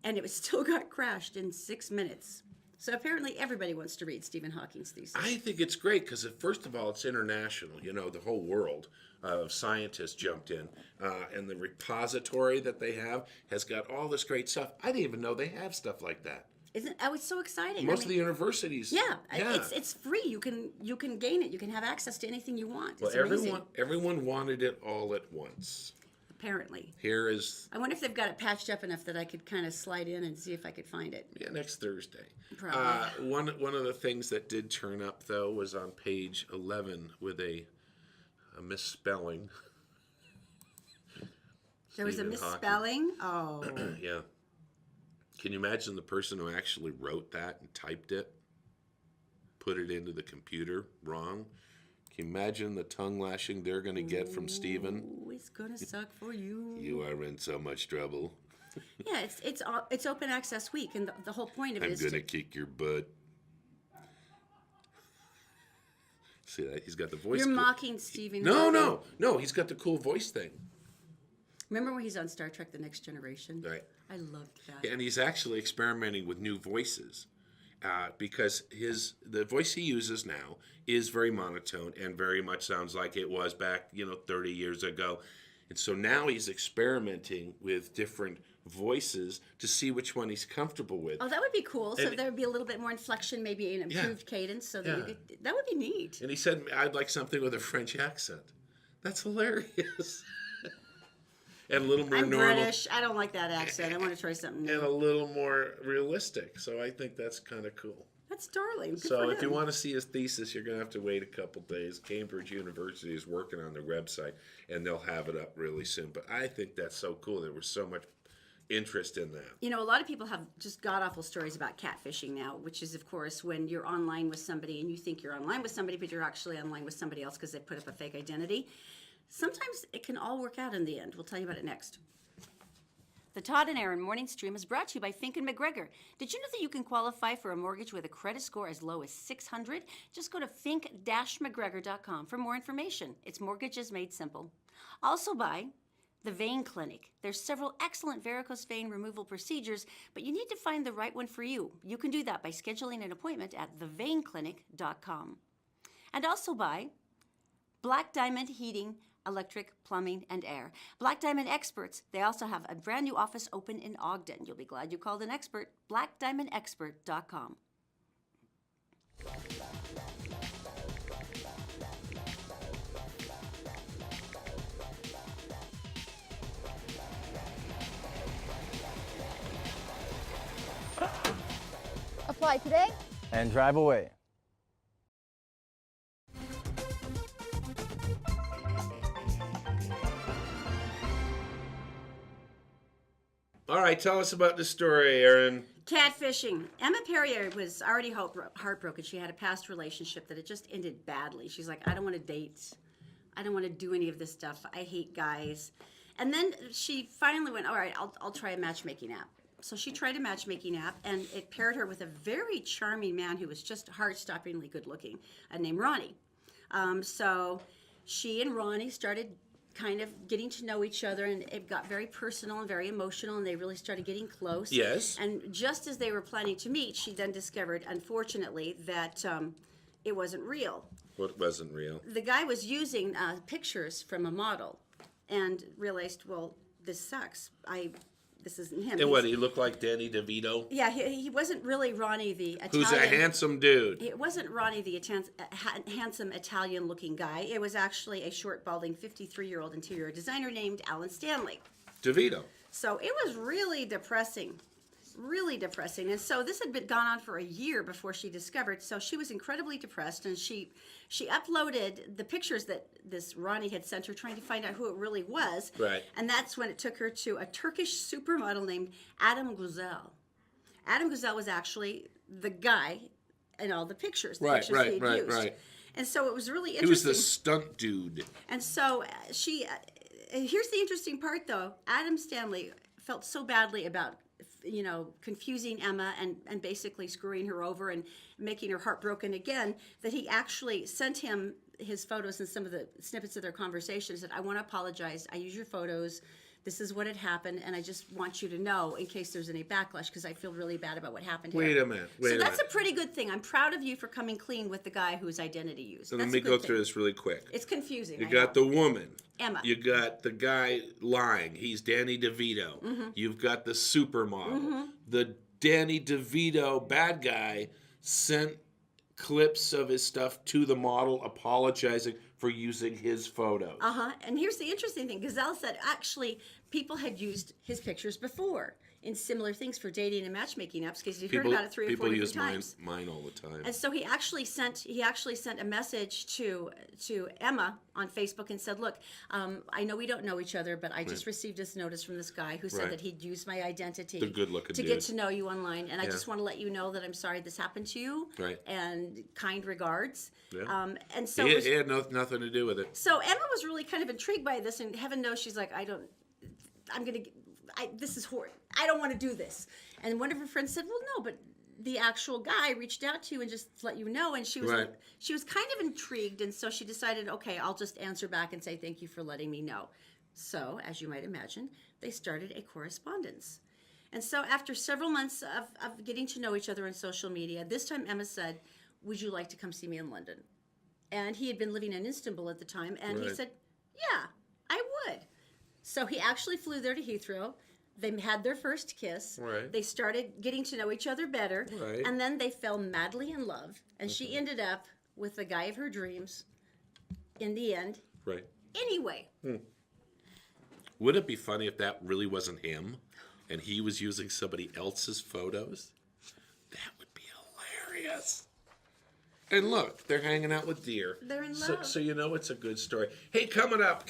and it still got crashed in 6 minutes. So apparently everybody wants to read Stephen Hawking's thesis. I think it's great because, first of all, it's international. You know, the whole world of scientists jumped in. And the repository that they have has got all this great stuff. I didn't even know they have stuff like that. Isn't that was so exciting? Most of the universities. Yeah, it's free. You can gain it. You can have access to anything you want. It's Well, amazing. everyone wanted it all at once. Apparently. Here is, I wonder if they've got it patched up enough that I could kind of slide in and see if I could find it. next Thursday. Probably. One of the things that did turn up, though, was on page 11 with a misspelling. There was a Stephen Hawking. misspelling. Oh. Yeah. Can you imagine the person who actually wrote that and typed it, put it into the computer wrong? Can you imagine the tongue lashing they're going to get from Stephen? Ooh, it's gonna suck for you. You are in so much trouble. Yeah, it's open access week, and the whole point of it I'm is going to to, kick your butt. See that? He's got the voice. you're cool. mocking Stephen. No. He's got the cool voice thing. Remember when he's on Star Trek: The Next Generation? Right. I loved that. And he's actually experimenting with new voices because the voice he uses now is very monotone and very much sounds like it was back 30 years ago. And so now he's experimenting with different voices to see which one he's comfortable with. Oh, that would be cool. So And- there would be a little bit more inflection, maybe an improved cadence, so that that would be neat. And he said, I'd like something with a French accent. That's hilarious. And a little more I'm normal. British. I don't like that accent. I want to try something new. And a little more realistic. So I think that's kind of cool. That's darling. Good So for if you him. want to see his thesis, you're going to have to wait a couple days. Cambridge University is working on their website, and they'll have it up really soon. But I think that's so cool. There was so much interest in that. You know, a lot of people have just god-awful stories about catfishing now, which is, of course, when you're online with somebody and you think you're online with somebody, but you're actually online with somebody else because they put up a fake identity. Sometimes it can all work out in the end. We'll tell you about it next. The Todd and Erin morning stream is brought to you by Fink and McGregor. Did you know that you can qualify for a mortgage with a credit score as low as 600? Just go to fink-mcgregor.com for more information. It's mortgages made simple. Also by the Vein Clinic. There's several excellent varicose vein removal procedures, but you need to find the right one for you. You can do that by scheduling an appointment at theveinclinic.com. And also by Black Diamond Heating, Electric, Plumbing, and Air. Black Diamond Experts, they also have a brand new office open in Ogden. You'll be glad you called an expert. blackdiamondexpert.com. Apply today. And drive away. All right, tell us about the story, Erin. Catfishing. Emma Perrier was already heartbroken. She had a past relationship that had just ended badly. She's like, I don't want to date. I don't want to do any of this stuff. I hate guys. And then she finally went, all right, I'll try a matchmaking app. So she tried a matchmaking app, and it paired her with a very charming man who was just heart-stoppingly good-looking, named Ronnie. So she and Ronnie started kind of getting to know each other, and it got very personal and very emotional, and they really started getting close. Yes. And just as they were planning to meet, she then discovered, unfortunately, that it wasn't real. What wasn't real? The guy was using pictures from a model and realized, well, this sucks. This isn't him. And what, he looked like Danny DeVito? Yeah, he wasn't really Ronnie the Italian. Who's a handsome dude. It wasn't Ronnie the handsome Italian-looking guy. It was actually a short, balding, 53-year-old interior designer named Alan Stanley. DeVito. So it was really depressing. Really depressing. And so this had gone on for a year before she discovered. So she was incredibly depressed, and she uploaded the pictures that this Ronnie had sent her, trying to find out who it really was. Right. And that's when it took her to a Turkish supermodel named Adam Güzel. Adam Güzel was actually the guy in all the pictures. The pictures he had used. Right. And so it was really He was interesting. the stunt dude. And so here's the interesting part, though. Adam Stanley felt so badly about confusing Emma and basically screwing her over and making her heartbroken again, that he actually sent him his photos and some of the snippets of their conversation. Said, I want to apologize. I use your photos. This is what had happened, and I just want you to know in case there's any backlash, because I feel really bad about what happened here. Wait a minute. So that's a pretty good thing. I'm proud of you for coming clean with the guy whose identity you used. So let me go through this really quick. It's confusing. You got the woman. Emma. You got the guy lying. He's Danny DeVito. Mm-hmm. You've got the supermodel. Mm-hmm. The Danny DeVito bad guy sent clips of his stuff to the model apologizing for using his photos. And here's the interesting thing. Gazelle said actually people had used his pictures before in similar things for dating and matchmaking apps, because you've heard about it 3 or 4 different times. People use mine all the time. And so he actually sent a message to Emma on Facebook and said, look, I know we don't know each other, but I just received this notice from this guy who said that he'd used my identity The good-looking to dude. get to know you online. And I just want to let you know that I'm sorry this happened to you. Right. And kind regards. Yeah. And so he had nothing to do with it. So Emma was really kind of intrigued by this, and heaven knows she's like, this is horrible. I don't want to do this. And one of her friends said, well, no, but the actual guy reached out to you and just let you know. And she was kind of intrigued. And so she decided, okay, I'll just answer back and say, thank you for letting me know. So as you might imagine, they started a correspondence. And so after several months of getting to know each other on social media, this time Emma said, would you like to come see me in London? And he had been living in Istanbul at the time. And he said, yeah, I would. So he actually flew there to Heathrow. They had their first kiss. Right. They started getting to know each other better. Right. And then they fell madly in love. And she ended up with the guy of her dreams in the end. Right. Anyway. Would it be funny if that really wasn't him and he was using somebody else's photos? That would be hilarious. And look, they're hanging out with deer. They're in love. So you know it's a good story. Hey, coming up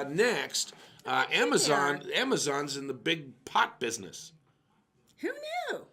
next, Amazon's in the big pot business. Who knew?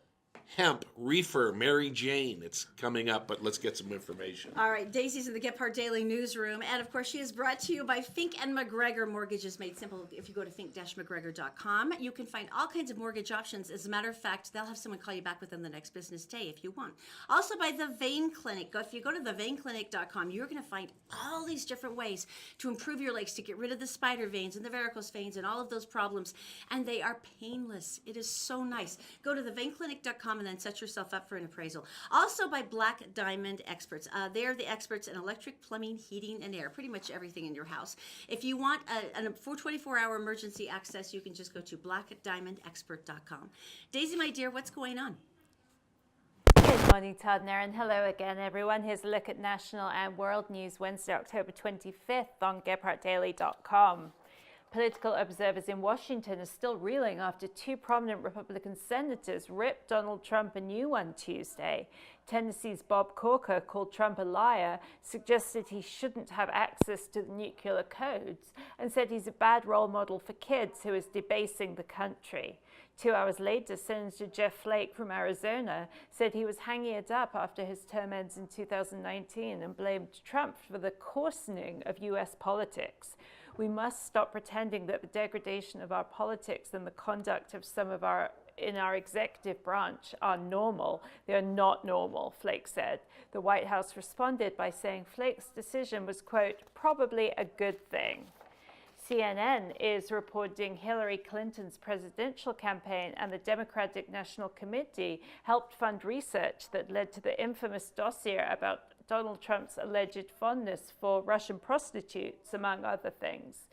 hemp, reefer, Mary Jane. It's coming up, but let's get some information. All right, Daisy's in the Gephardt Daily newsroom, and of course she is brought to you by Fink and McGregor Mortgages Made Simple. If you go to fink-mcgregor.com, you can find all kinds of mortgage options. As a matter of fact, they'll have someone call you back within the next business day if you want. Also by the Vein Clinic. If you go to theveinclinic.com, you're going to find all these different ways to improve your legs, to get rid of the spider veins and the varicose veins and all of those problems, and they are painless. It is so nice. Go to theveinclinic.com and then set yourself up for an appraisal. Also by Black Diamond Experts. They're the experts in electric, plumbing, heating, and air. Pretty much everything in your house. If you want a 24-hour emergency access, you can just go to blackdiamondexpert.com. Daisy, my dear, what's going on? Good morning, Todd and Erin. Hello again, everyone. Here's a look at national and world news Wednesday, October 25th on GephartDaily.com. Political observers in Washington are still reeling after two prominent Republican senators ripped Donald Trump a new one Tuesday. Tennessee's Bob Corker called Trump a liar, suggested he shouldn't have access to the nuclear codes, and said he's a bad role model for kids who is debasing the country. 2 hours later, Senator Jeff Flake from Arizona said he was hanging it up after his term ends in 2019 and blamed Trump for the coarsening of U.S. politics. We must stop pretending that the degradation of our politics and the conduct of some of our executive branch are normal. They are not normal, Flake said. The White House responded by saying Flake's decision was, quote, probably a good thing. CNN is reporting Hillary Clinton's presidential campaign and the Democratic National Committee helped fund research that led to the infamous dossier about Donald Trump's alleged fondness for Russian prostitutes, among other things.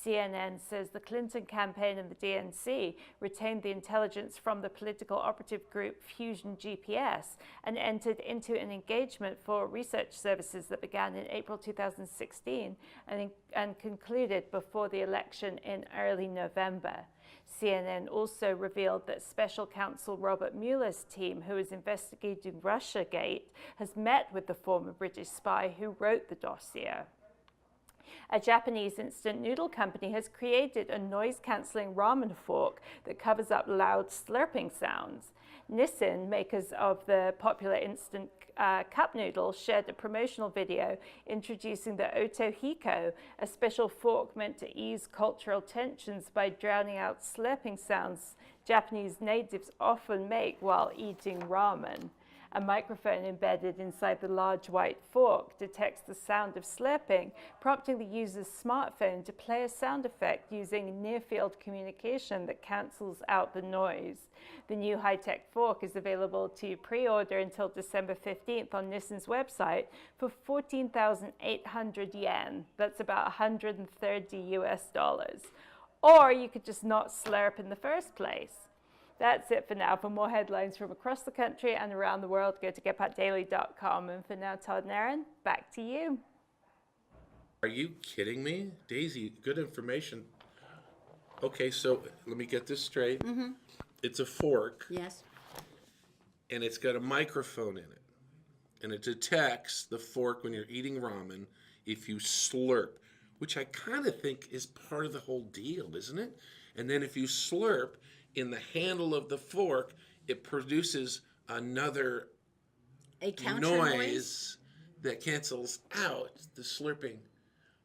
CNN says the Clinton campaign and the DNC retained the intelligence from the political operative group Fusion GPS and entered into an engagement for research services that began in April 2016 and concluded before the election in early November. CNN also revealed that Special Counsel Robert Mueller's team, who is investigating Russiagate, has met with the former British spy who wrote the dossier. A Japanese instant noodle company has created a noise-canceling ramen fork that covers up loud slurping sounds. Nissin, makers of the popular instant cup noodle, shared a promotional video introducing the Otohiko, a special fork meant to ease cultural tensions by drowning out slurping sounds Japanese natives often make while eating ramen. A microphone embedded inside the large white fork detects the sound of slurping, prompting the user's smartphone to play a sound effect using near-field communication that cancels out the noise. The new high-tech fork is available to pre-order until December 15th on Nissan's website for 14,800 yen. That's about 130 US dollars. Or you could just not slurp in the first place. That's it for now. For more headlines from across the country and around the world, go to GephartDaily.com. And for now, Todd and Erin, back to you. Are you kidding me? Daisy, good information. Okay, so let me get this straight. Mm-hmm. It's a fork. Yes. And it's got a microphone in it. And it detects the fork when you're eating ramen if you slurp, which I kind of think is part of the whole deal, isn't it? And then if you slurp, in the handle of the fork, it produces another noise that cancels out the slurping.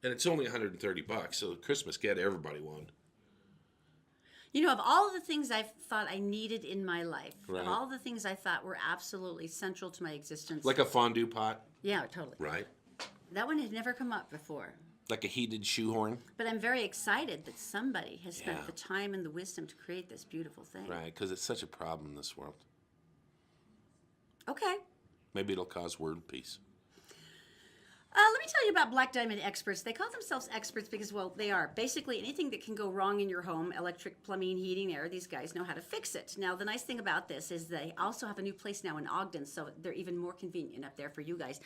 And it's only $130, so Christmas get everybody one. You know, of all of the things I've thought I needed in my life, Right. of all the things I thought were absolutely central to my existence. Like a fondue pot. Yeah, totally. Right. That one had never come up before. Like a heated shoehorn. But I'm very excited that somebody has spent Yeah. the time and the wisdom to create this beautiful thing. Right, because it's such a problem in this world. Okay. Maybe it'll cause world peace. Let me tell you about Black Diamond Experts. They call themselves experts because, well, they are. Basically, anything that can go wrong in your home, electric, plumbing, heating, air, these guys know how to fix it. Now, the nice thing about this is they also have a new place now in Ogden, so they're even more convenient up there for you guys.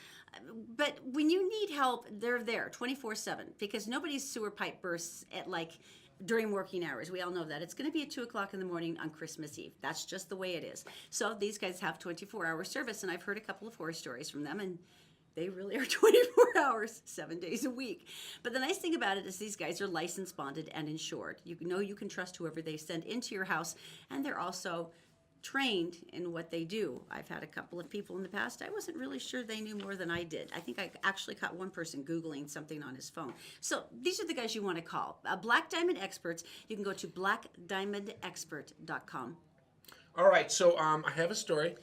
But when you need help, they're there 24/7 because nobody's sewer pipe bursts at, during working hours. We all know that. It's going to be at 2 o'clock in the morning on Christmas Eve. That's just the way it is. So these guys have 24-hour service, and I've heard a couple of horror stories from them, and they really are 24 hours, 7 days a week. But the nice thing about it is these guys are licensed, bonded, and insured. You know you can trust whoever they send into your house, and they're also trained in what they do. I've had a couple of people in the past, I wasn't really sure they knew more than I did. I think I actually caught one person Googling something on his phone. So these are the guys you want to call. Black Diamond Experts. You can go to blackdiamondexpert.com. All right, so I have a story.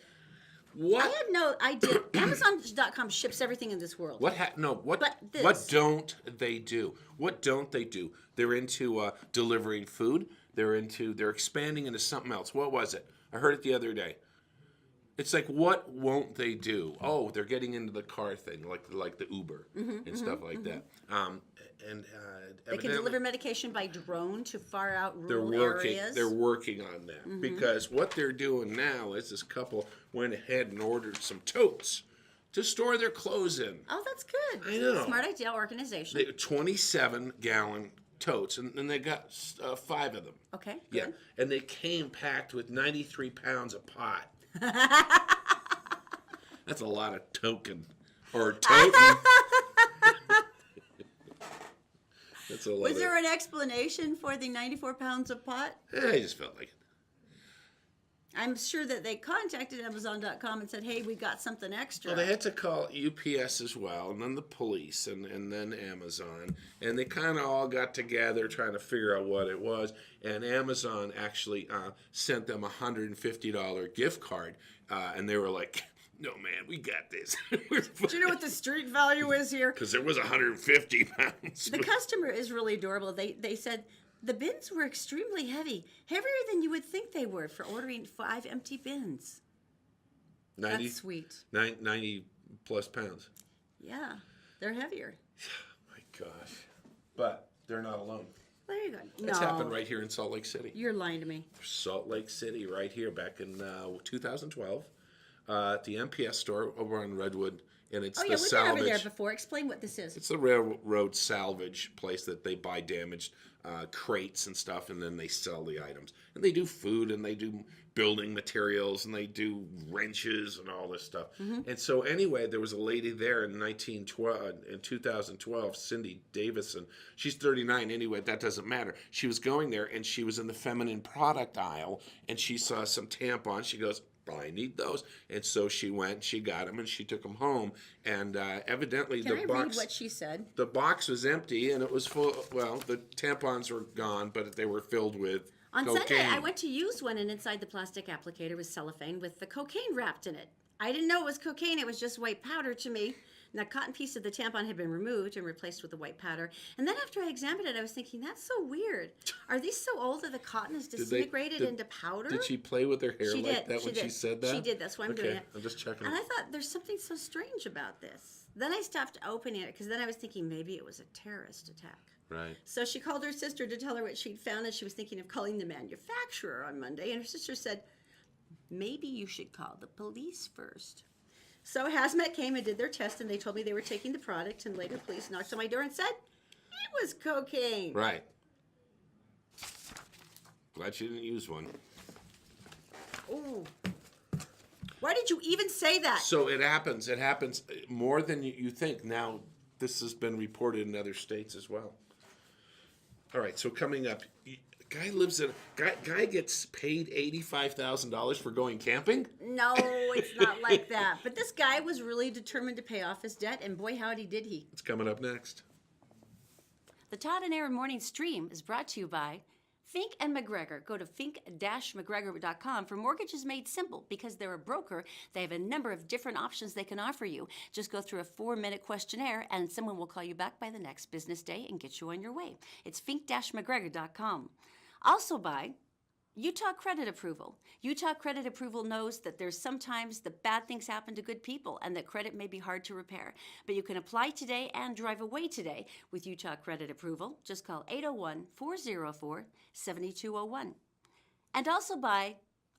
What? I had no idea. Amazon.com ships everything in this world. What don't they do? What don't they do? They're into delivering food. They're expanding into something else. What was it? I heard it the other day. It's like, what won't they do? Oh, they're getting into the car thing, like the Uber and stuff like that. They can deliver medication by drone to far out rural areas. They're working on that because what they're doing now is this couple went ahead and ordered some totes to store their clothes in. Oh, that's good. I know. Smart idea organization. 27-gallon totes, and they got 5 of them. Okay. Yeah, good. and they came packed with 93 pounds of pot. That's a lot of token. Or toten. That's a lot. Was there an explanation for the 94 pounds of pot? I just felt like it. I'm sure that they contacted Amazon.com and said, hey, we got something extra. Well, they had to call UPS as well, and then the police, and then Amazon. And they kind of all got together trying to figure out what it was. And Amazon actually sent them a $150 gift card. And they were like, no, man, we got this. Do you know what the street value is here? Because there was 150 pounds. The customer is really adorable. They said the bins were extremely heavy, heavier than you would think they were for ordering 5 empty bins. 90, That's sweet. 90 plus pounds. Yeah, they're heavier. My gosh. But they're not alone. There you go. It's happened right here in Salt Lake City. You're lying to me. Salt Lake City, right here, back in 2012, at the MPS store over on Redwood, and it's we've salvage. been over there before. Explain what this is. It's the railroad salvage place that they buy damaged crates and stuff, and then they sell the items. And they do food, and they do building materials, and they do wrenches and all this stuff. And so anyway, there was a lady there in 2012, Cindy Davison. She's 39 anyway, that doesn't matter. She was going there, and she was in the feminine product aisle, and she saw some tampons. She goes, I need those. And so she went, she got them, and she took them home. And evidently Can the I box... read what she said? The box was empty, and it was full... Well, the tampons were gone, but they were filled with On cocaine. Sunday, I went to use one, and inside the plastic applicator was cellophane with the cocaine wrapped in it. I didn't know it was cocaine. It was just white powder to me. And that cotton piece of the tampon had been removed and replaced with the white powder. And then after I examined it, I was thinking, that's so weird. Are these so old that the cotton is disintegrated into powder? Did she play with her hair She like did. that when she said that? She did. That's why I'm doing it. I'm just checking. And I thought, there's something so strange about this. Then I stopped opening it because then I was thinking maybe it was a terrorist attack. Right. So she called her sister to tell her what she'd found, and she was thinking of calling the manufacturer on Monday. And her sister said, maybe you should call the police first. So Hazmat came and did their test, and they told me they were taking the product, and later police knocked on my door and said, it was cocaine. Right. Glad she didn't use one. Ooh. Why did you even say that? So it happens. It happens more than you think. Now, this has been reported in other states as well. All right, so coming up, guy gets paid $85,000 for going camping? No, it's not like that. But this guy was really determined to pay off his debt, and boy, howdy did he. It's coming up next. The Todd and Erin Morning Stream is brought to you by Fink and McGregor. Go to fink-mcgregor.com for mortgages made simple. Because they're a broker, they have a number of different options they can offer you. Just go through a 4-minute questionnaire, and someone will call you back by the next business day and get you on your way. It's fink-mcgregor.com. Also by Utah Credit Approval. Utah Credit Approval knows that there's sometimes the bad things happen to good people and that credit may be hard to repair. But you can apply today and drive away today with Utah Credit Approval. Just call 801-404-7201. And also by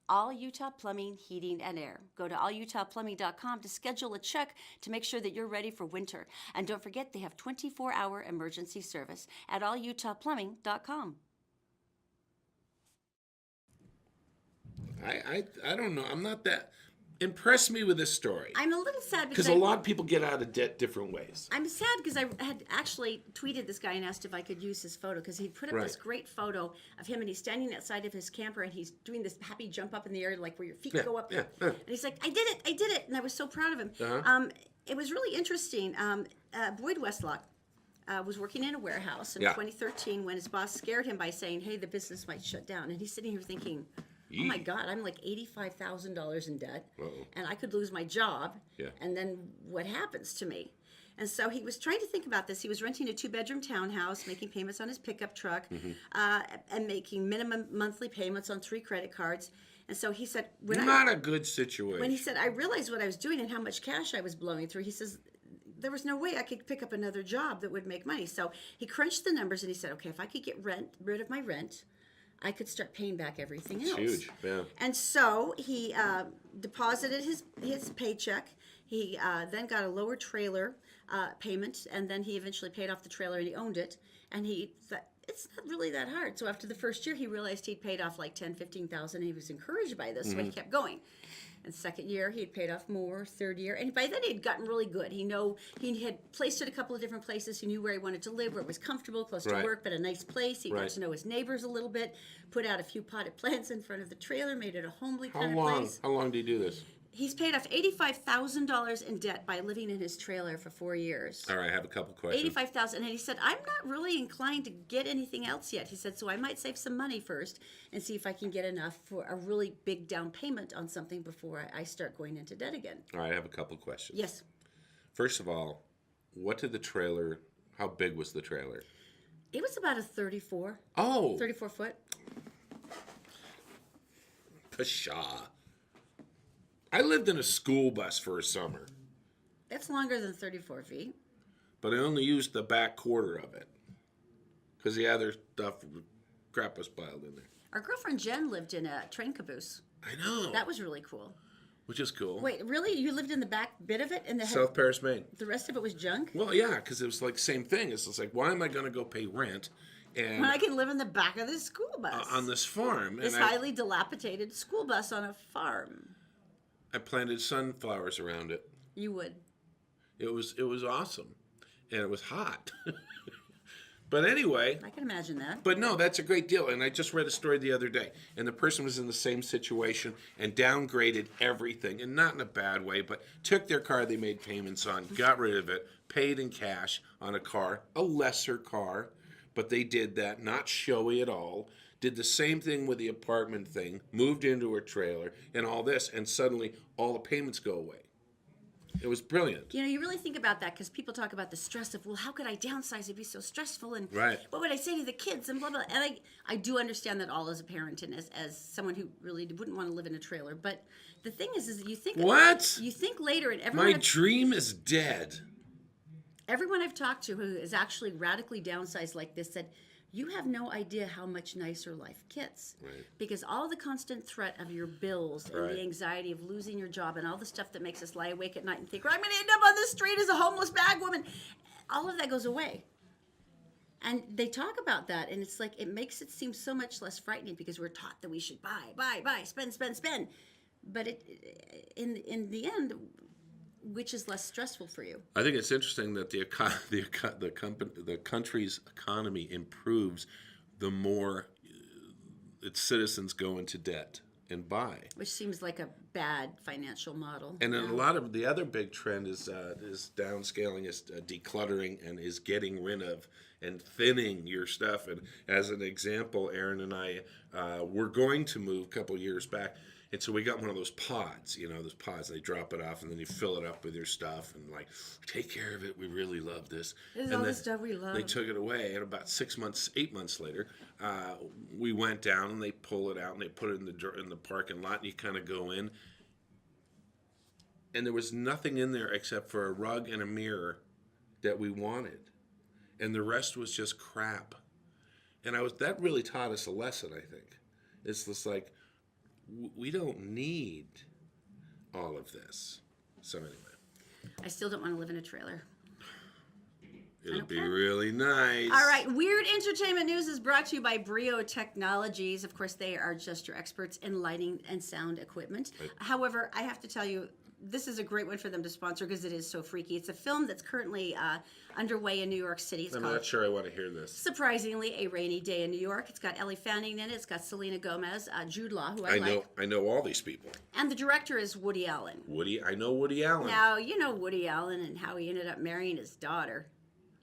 All Utah Plumbing, Heating, and Air. Go to allutahplumbing.com to schedule a check to make sure that you're ready for winter. And don't forget, they have 24-hour emergency service at allutahplumbing.com. I don't know. I'm not that. Impress me with this story. I'm a little sad Because a lot of people get out of debt different ways. I'm sad because I had actually tweeted this guy and asked if I could use his photo because he put up this great photo of him and he's standing outside of his camper and he's doing this happy jump up in the air like where your feet go up. And he's like, I did it. And I was so proud of him. It was really interesting. Boyd Westlock was working in a warehouse in 2013 when his boss scared him by saying, hey, the business might shut down. And he's sitting here thinking, oh my God, I'm like $85,000 in debt, and I could lose my job, and then what happens to me? And so he was trying to think about this. He was renting a 2-bedroom townhouse, making payments on his pickup truck, and making minimum monthly payments on 3 credit cards. And so he said, not a good situation. When he said, I realized what I was doing and how much cash I was blowing through, he says, there was no way I could pick up another job that would make money. So he crunched the numbers and he said, okay, if I could get rid of my rent, I could start paying back everything else. Huge, yeah. And so he deposited his paycheck. He then got a lower trailer payment, and then he eventually paid off the trailer and he owned it. And he thought, it's not really that hard. So after the first year, he realized he'd paid off like $10,000, $15,000, and he was encouraged by this, so he kept going. And second year, he had paid off more. Third year, and by then he had gotten really good. He had placed it a couple of different places. He knew where he wanted to live, where it was comfortable, close to work, but a nice place. He got to know his neighbors a little bit. Put out a few potted plants in front of the trailer, made it a homely kind of place. How long did he do this? He's paid off $85,000 in debt by living in his trailer for 4 years. All right, I have a couple questions. $85,000, and he said, "I'm not really inclined to get anything else yet." He said, "So I might save some money first and see if I can get enough for a really big down payment on something before I start going into debt again." All right, I have a couple questions. Yes. First of all, how big was the trailer? It was about a 34 foot. Pshaw. I lived in a school bus for a summer. That's longer than 34 feet. But I only used the back quarter of it. Because the other crap was piled in there. Our girlfriend Jen lived in a train caboose. I know. That was really cool. Which is cool. Wait, really? You lived in the back bit of it? South Paris, Maine. The rest of it was junk? Well, yeah, because it was like the same thing. It's just like, why am I going to go pay rent? And when I can live in the back of this school bus. On this farm. This highly dilapidated school bus on a farm. I planted sunflowers around it. You would. It was awesome. And it was hot. But anyway. I can imagine that. But no, that's a great deal. And I just read a story the other day. And the person was in the same situation and downgraded everything. And not in a bad way, but took their car they made payments on, got rid of it, paid in cash on a car, a lesser car. But they did that, not showy at all. Did the same thing with the apartment thing, moved into a trailer and all this, and suddenly all the payments go away. It was brilliant. You know, you really think about that because people talk about the stress of, well, how could I downsize? It'd be so stressful. And what would I say to the kids? And blah, blah. And I do understand that all as a parent and as someone who really wouldn't want to live in a trailer. But the thing is you think... What? You think later and everyone... My dream is dead. Everyone I've talked to who is actually radically downsized like this said, you have no idea how much nicer life gets. Because all the constant threat of your bills and the anxiety of losing your job and all the stuff that makes us lie awake at night and think, I'm going to end up on the street as a homeless bag woman. All of that goes away. And they talk about that, and it's like it makes it seem so much less frightening because we're taught that we should buy, spend. But in the end, which is less stressful for you? I think it's interesting that the country's economy improves the more its citizens go into debt and buy. Which seems like a bad financial model. And then a lot of the other big trend is downscaling, is decluttering, and is getting rid of and thinning your stuff. And as an example, Erin and I were going to move a couple years back. And so we got one of those pods, those pods, they drop it off and then you fill it up with your stuff and like, take care of it. We really love this. This is all the stuff we love. They took it away, and about 8 months later, we went down and they pull it out and they put it in the parking lot, and you kind of go in. And there was nothing in there except for a rug and a mirror that we wanted. And the rest was just crap. And that really taught us a lesson, I think. It's just like, we don't need all of this. So anyway. I still don't want to live in a trailer. It'll be really nice. All right, Weird Entertainment News is brought to you by Brio Technologies. Of course, they are just your experts in lighting and sound equipment. Right. However, I have to tell you, this is a great one for them to sponsor because it is so freaky. It's a film that's currently underway in New York City. It's I'm called not sure I want to hear this. Surprisingly, A Rainy Day in New York. It's got Ellie Fanning in it. It's got Selena Gomez, Jude Law, who I like. I know all these people. And the director is Woody Allen. I know Woody Allen. Now, you know Woody Allen and how he ended up marrying his daughter.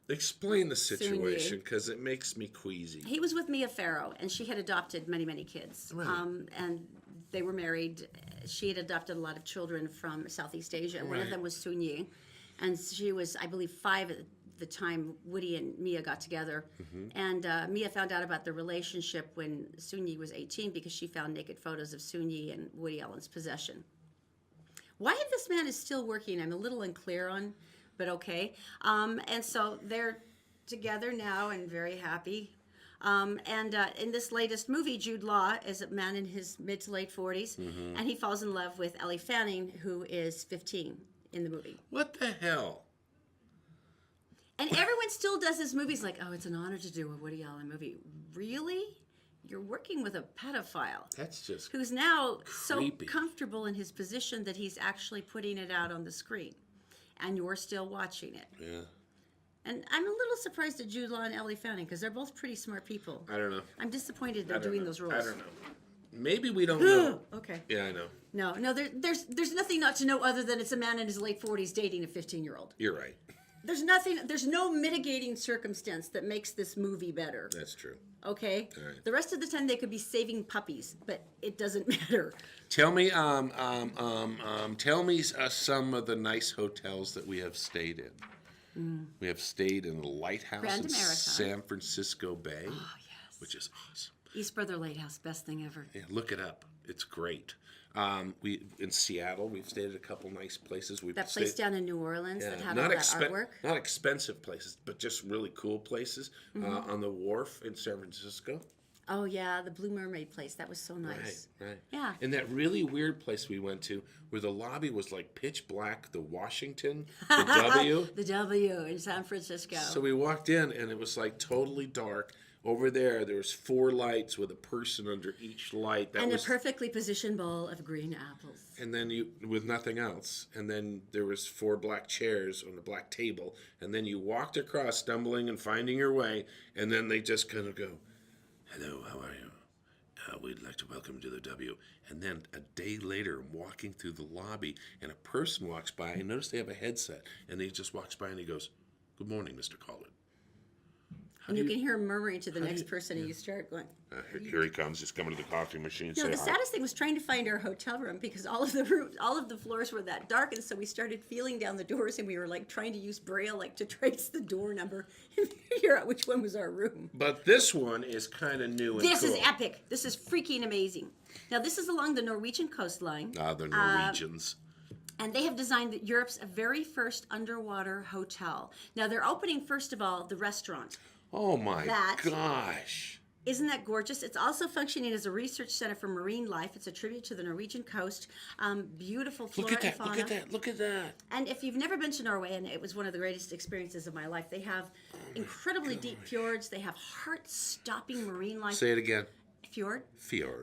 Explain the situation, because it makes me queasy. He was with Mia Farrow, and she had adopted many, many kids. Right. And they were married. She had adopted a lot of children from Southeast Asia. One of them was Suing, and she was, I believe, 5 at the time Woody and Mia got together. And Mia found out about the relationship when Suing was 18 because she found naked photos of Suing in Woody Allen's possession. Why this man is still working, I'm a little unclear on, but okay. And so they're together now and very happy. In this latest movie, Jude Law is a man in his mid to late 40s, and he falls in love with Ellie Fanning, who is 15 in the movie. What the hell? And everyone still does his movies like, oh, it's an honor to do a Woody Allen movie. Really? You're working with a pedophile. That's just who's now creepy. So comfortable in his position that he's actually putting it out on the screen. And you're still watching it. Yeah. And I'm a little surprised at Jude Law and Ellie Fanning because they're both pretty smart people. I don't know. I'm disappointed they're doing those roles. I don't know. Maybe we don't know. Okay. Yeah, I know. No, there's nothing not to know other than it's a man in his late 40s dating a 15-year-old. You're right. There's no mitigating circumstance that makes this movie better. That's true. Okay? All right. The rest of the time they could be saving puppies, but it doesn't matter. Tell me, some of the nice hotels that we have stayed in. We have stayed in the Lighthouse Grand in America. San Francisco Bay, Oh, yes. which is awesome. East Brother Lighthouse, best thing ever. Yeah, look it up. It's great. We in Seattle, we've stayed at a couple nice places. That place down in New Orleans that had all not that artwork. not expensive places, but just really cool places. On the wharf in San Francisco. Oh, yeah, the Blue Mermaid place. That was so nice. Right. Yeah. And that really weird place we went to where the lobby was like pitch black, the Washington, the W. The W in San Francisco. So we walked in and it was like totally dark. Over there was 4 lights with a person under each light. A perfectly positioned bowl of green apples. And then with nothing else. And then there was 4 black chairs on a black table. And then you walked across, stumbling and finding your way. And then they just kind of go, "Hello, how are you? We'd like to welcome you to the W." And then a day later, I'm walking through the lobby, and a person walks by. I notice they have a headset, and he just walks by and he goes, "Good morning, Mr. Colin." And you can hear him murmuring to the next person, and you start going. Here he comes. He's coming to the coffee machine. No, the saddest thing was trying to find our hotel room because all of the floors were that dark, and so we started feeling down the doors, and we were like trying to use Braille like to trace the door number and figure out which one was our room. But this one is kind of new and This cool. is epic. This is freaking amazing. Now, this is along the Norwegian coastline. The Norwegians. And they have designed Europe's very first underwater hotel. Now, they're opening, first of all, the restaurant. Oh, my gosh. Isn't that gorgeous? It's also functioning as a research center for marine life. It's a tribute to the Norwegian coast. Beautiful flora and fauna. Look at that. And if you've never been to Norway, and it was one of the greatest experiences of my life, they have incredibly deep fjords. They have heart-stopping marine life. Say it again. Fjord.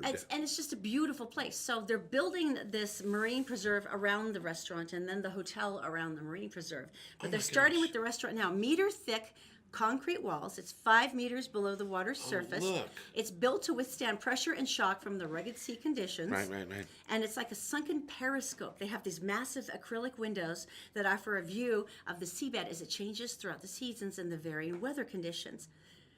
And it's just a beautiful place. So they're building this marine preserve around the restaurant and then the hotel around the marine preserve. But they're starting with the restaurant now. Meter-thick concrete walls. It's 5 meters below the water's surface. Look. It's built to withstand pressure and shock from the rugged sea conditions. Right. And it's like a sunken periscope. They have these massive acrylic windows that offer a view of the seabed as it changes throughout the seasons and the varying weather conditions.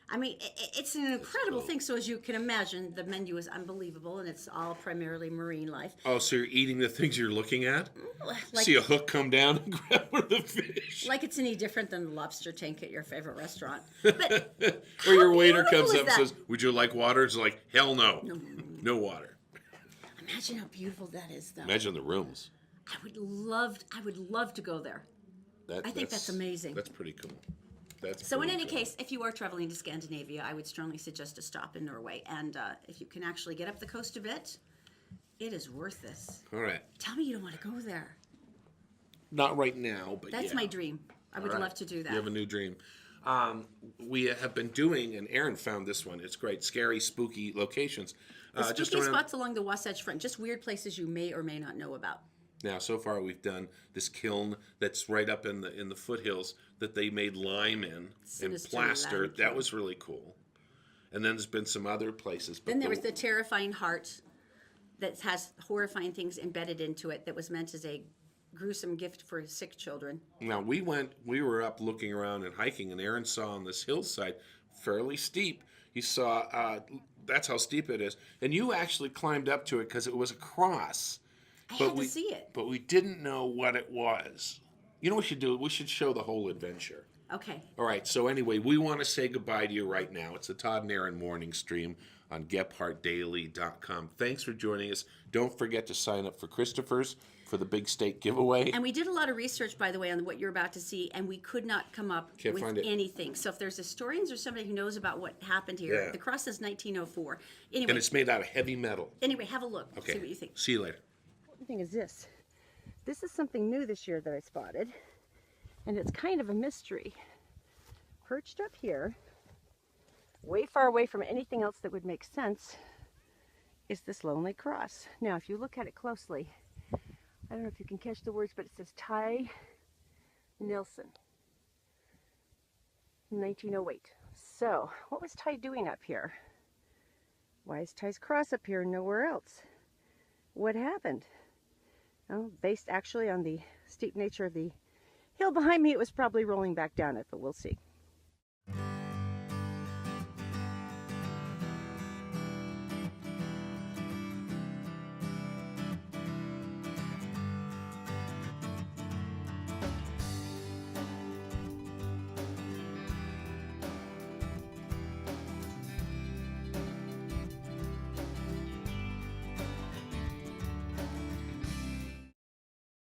I mean, it's an incredible thing. So as you can imagine, the menu is unbelievable, and it's all primarily marine life. Oh, so you're eating the things you're looking at? Like, see a hook come down and grab one of the fish. Like it's any different than the lobster tank at your favorite restaurant. But or your waiter beautiful comes is up and that? says, "Would you like water?" It's like, hell no. No water. Imagine how beautiful that is, though. Imagine the rooms. I would love to go there. I think that's amazing. That's pretty cool. So in any case, if you are traveling to Scandinavia, I would strongly suggest a stop in Norway. And if you can actually get up the coast a bit, it is worth this. All right. Tell me you don't want to go there. Not right now, but That's my dream. I would love to do that. You have a new dream. we have been doing, and Erin found this one. It's great, scary, spooky locations. The spooky spots along the Wasatch Front, just weird places you may or may not know about. Now, so far we've done this kiln that's right up in the foothills that they made lime in and plaster. That was really cool. And then there's been some other places. But then there was the terrifying heart that has horrifying things embedded into it that was meant as a gruesome gift for sick children. Now, we were up looking around and hiking, and Erin saw on this hillside, fairly steep, you saw, that's how steep it is. And you actually climbed up to it because it was a cross. I had to see it. But we didn't know what it was. You know what we should do? We should show the whole adventure. Okay. All right, so anyway, we want to say goodbye to you right now. It's the Todd and Erin morning stream on GephardtDaily.com. Thanks for joining us. Don't forget to sign up for Christopher's for the big steak giveaway. And we did a lot of research, by the way, on what you're about to see, and we could not come up with anything. So if there's historians or somebody who knows about what happened here, the cross is 1904. Anyway, and it's made out of heavy metal. Anyway, have a look. Okay. See what you think. See you later. The thing is this. This is something new this year that I spotted, and it's kind of a mystery. Perched up here, way far away from anything else that would make sense, is this lonely cross. Now, if you look at it closely, I don't know if you can catch the words, but it says Ty Nilsson, 1908. So, what was Ty doing up here? Why is Ty's cross up here and nowhere else? What happened? Well, based actually on the steep nature of the hill behind me, it was probably rolling back down it, but we'll see.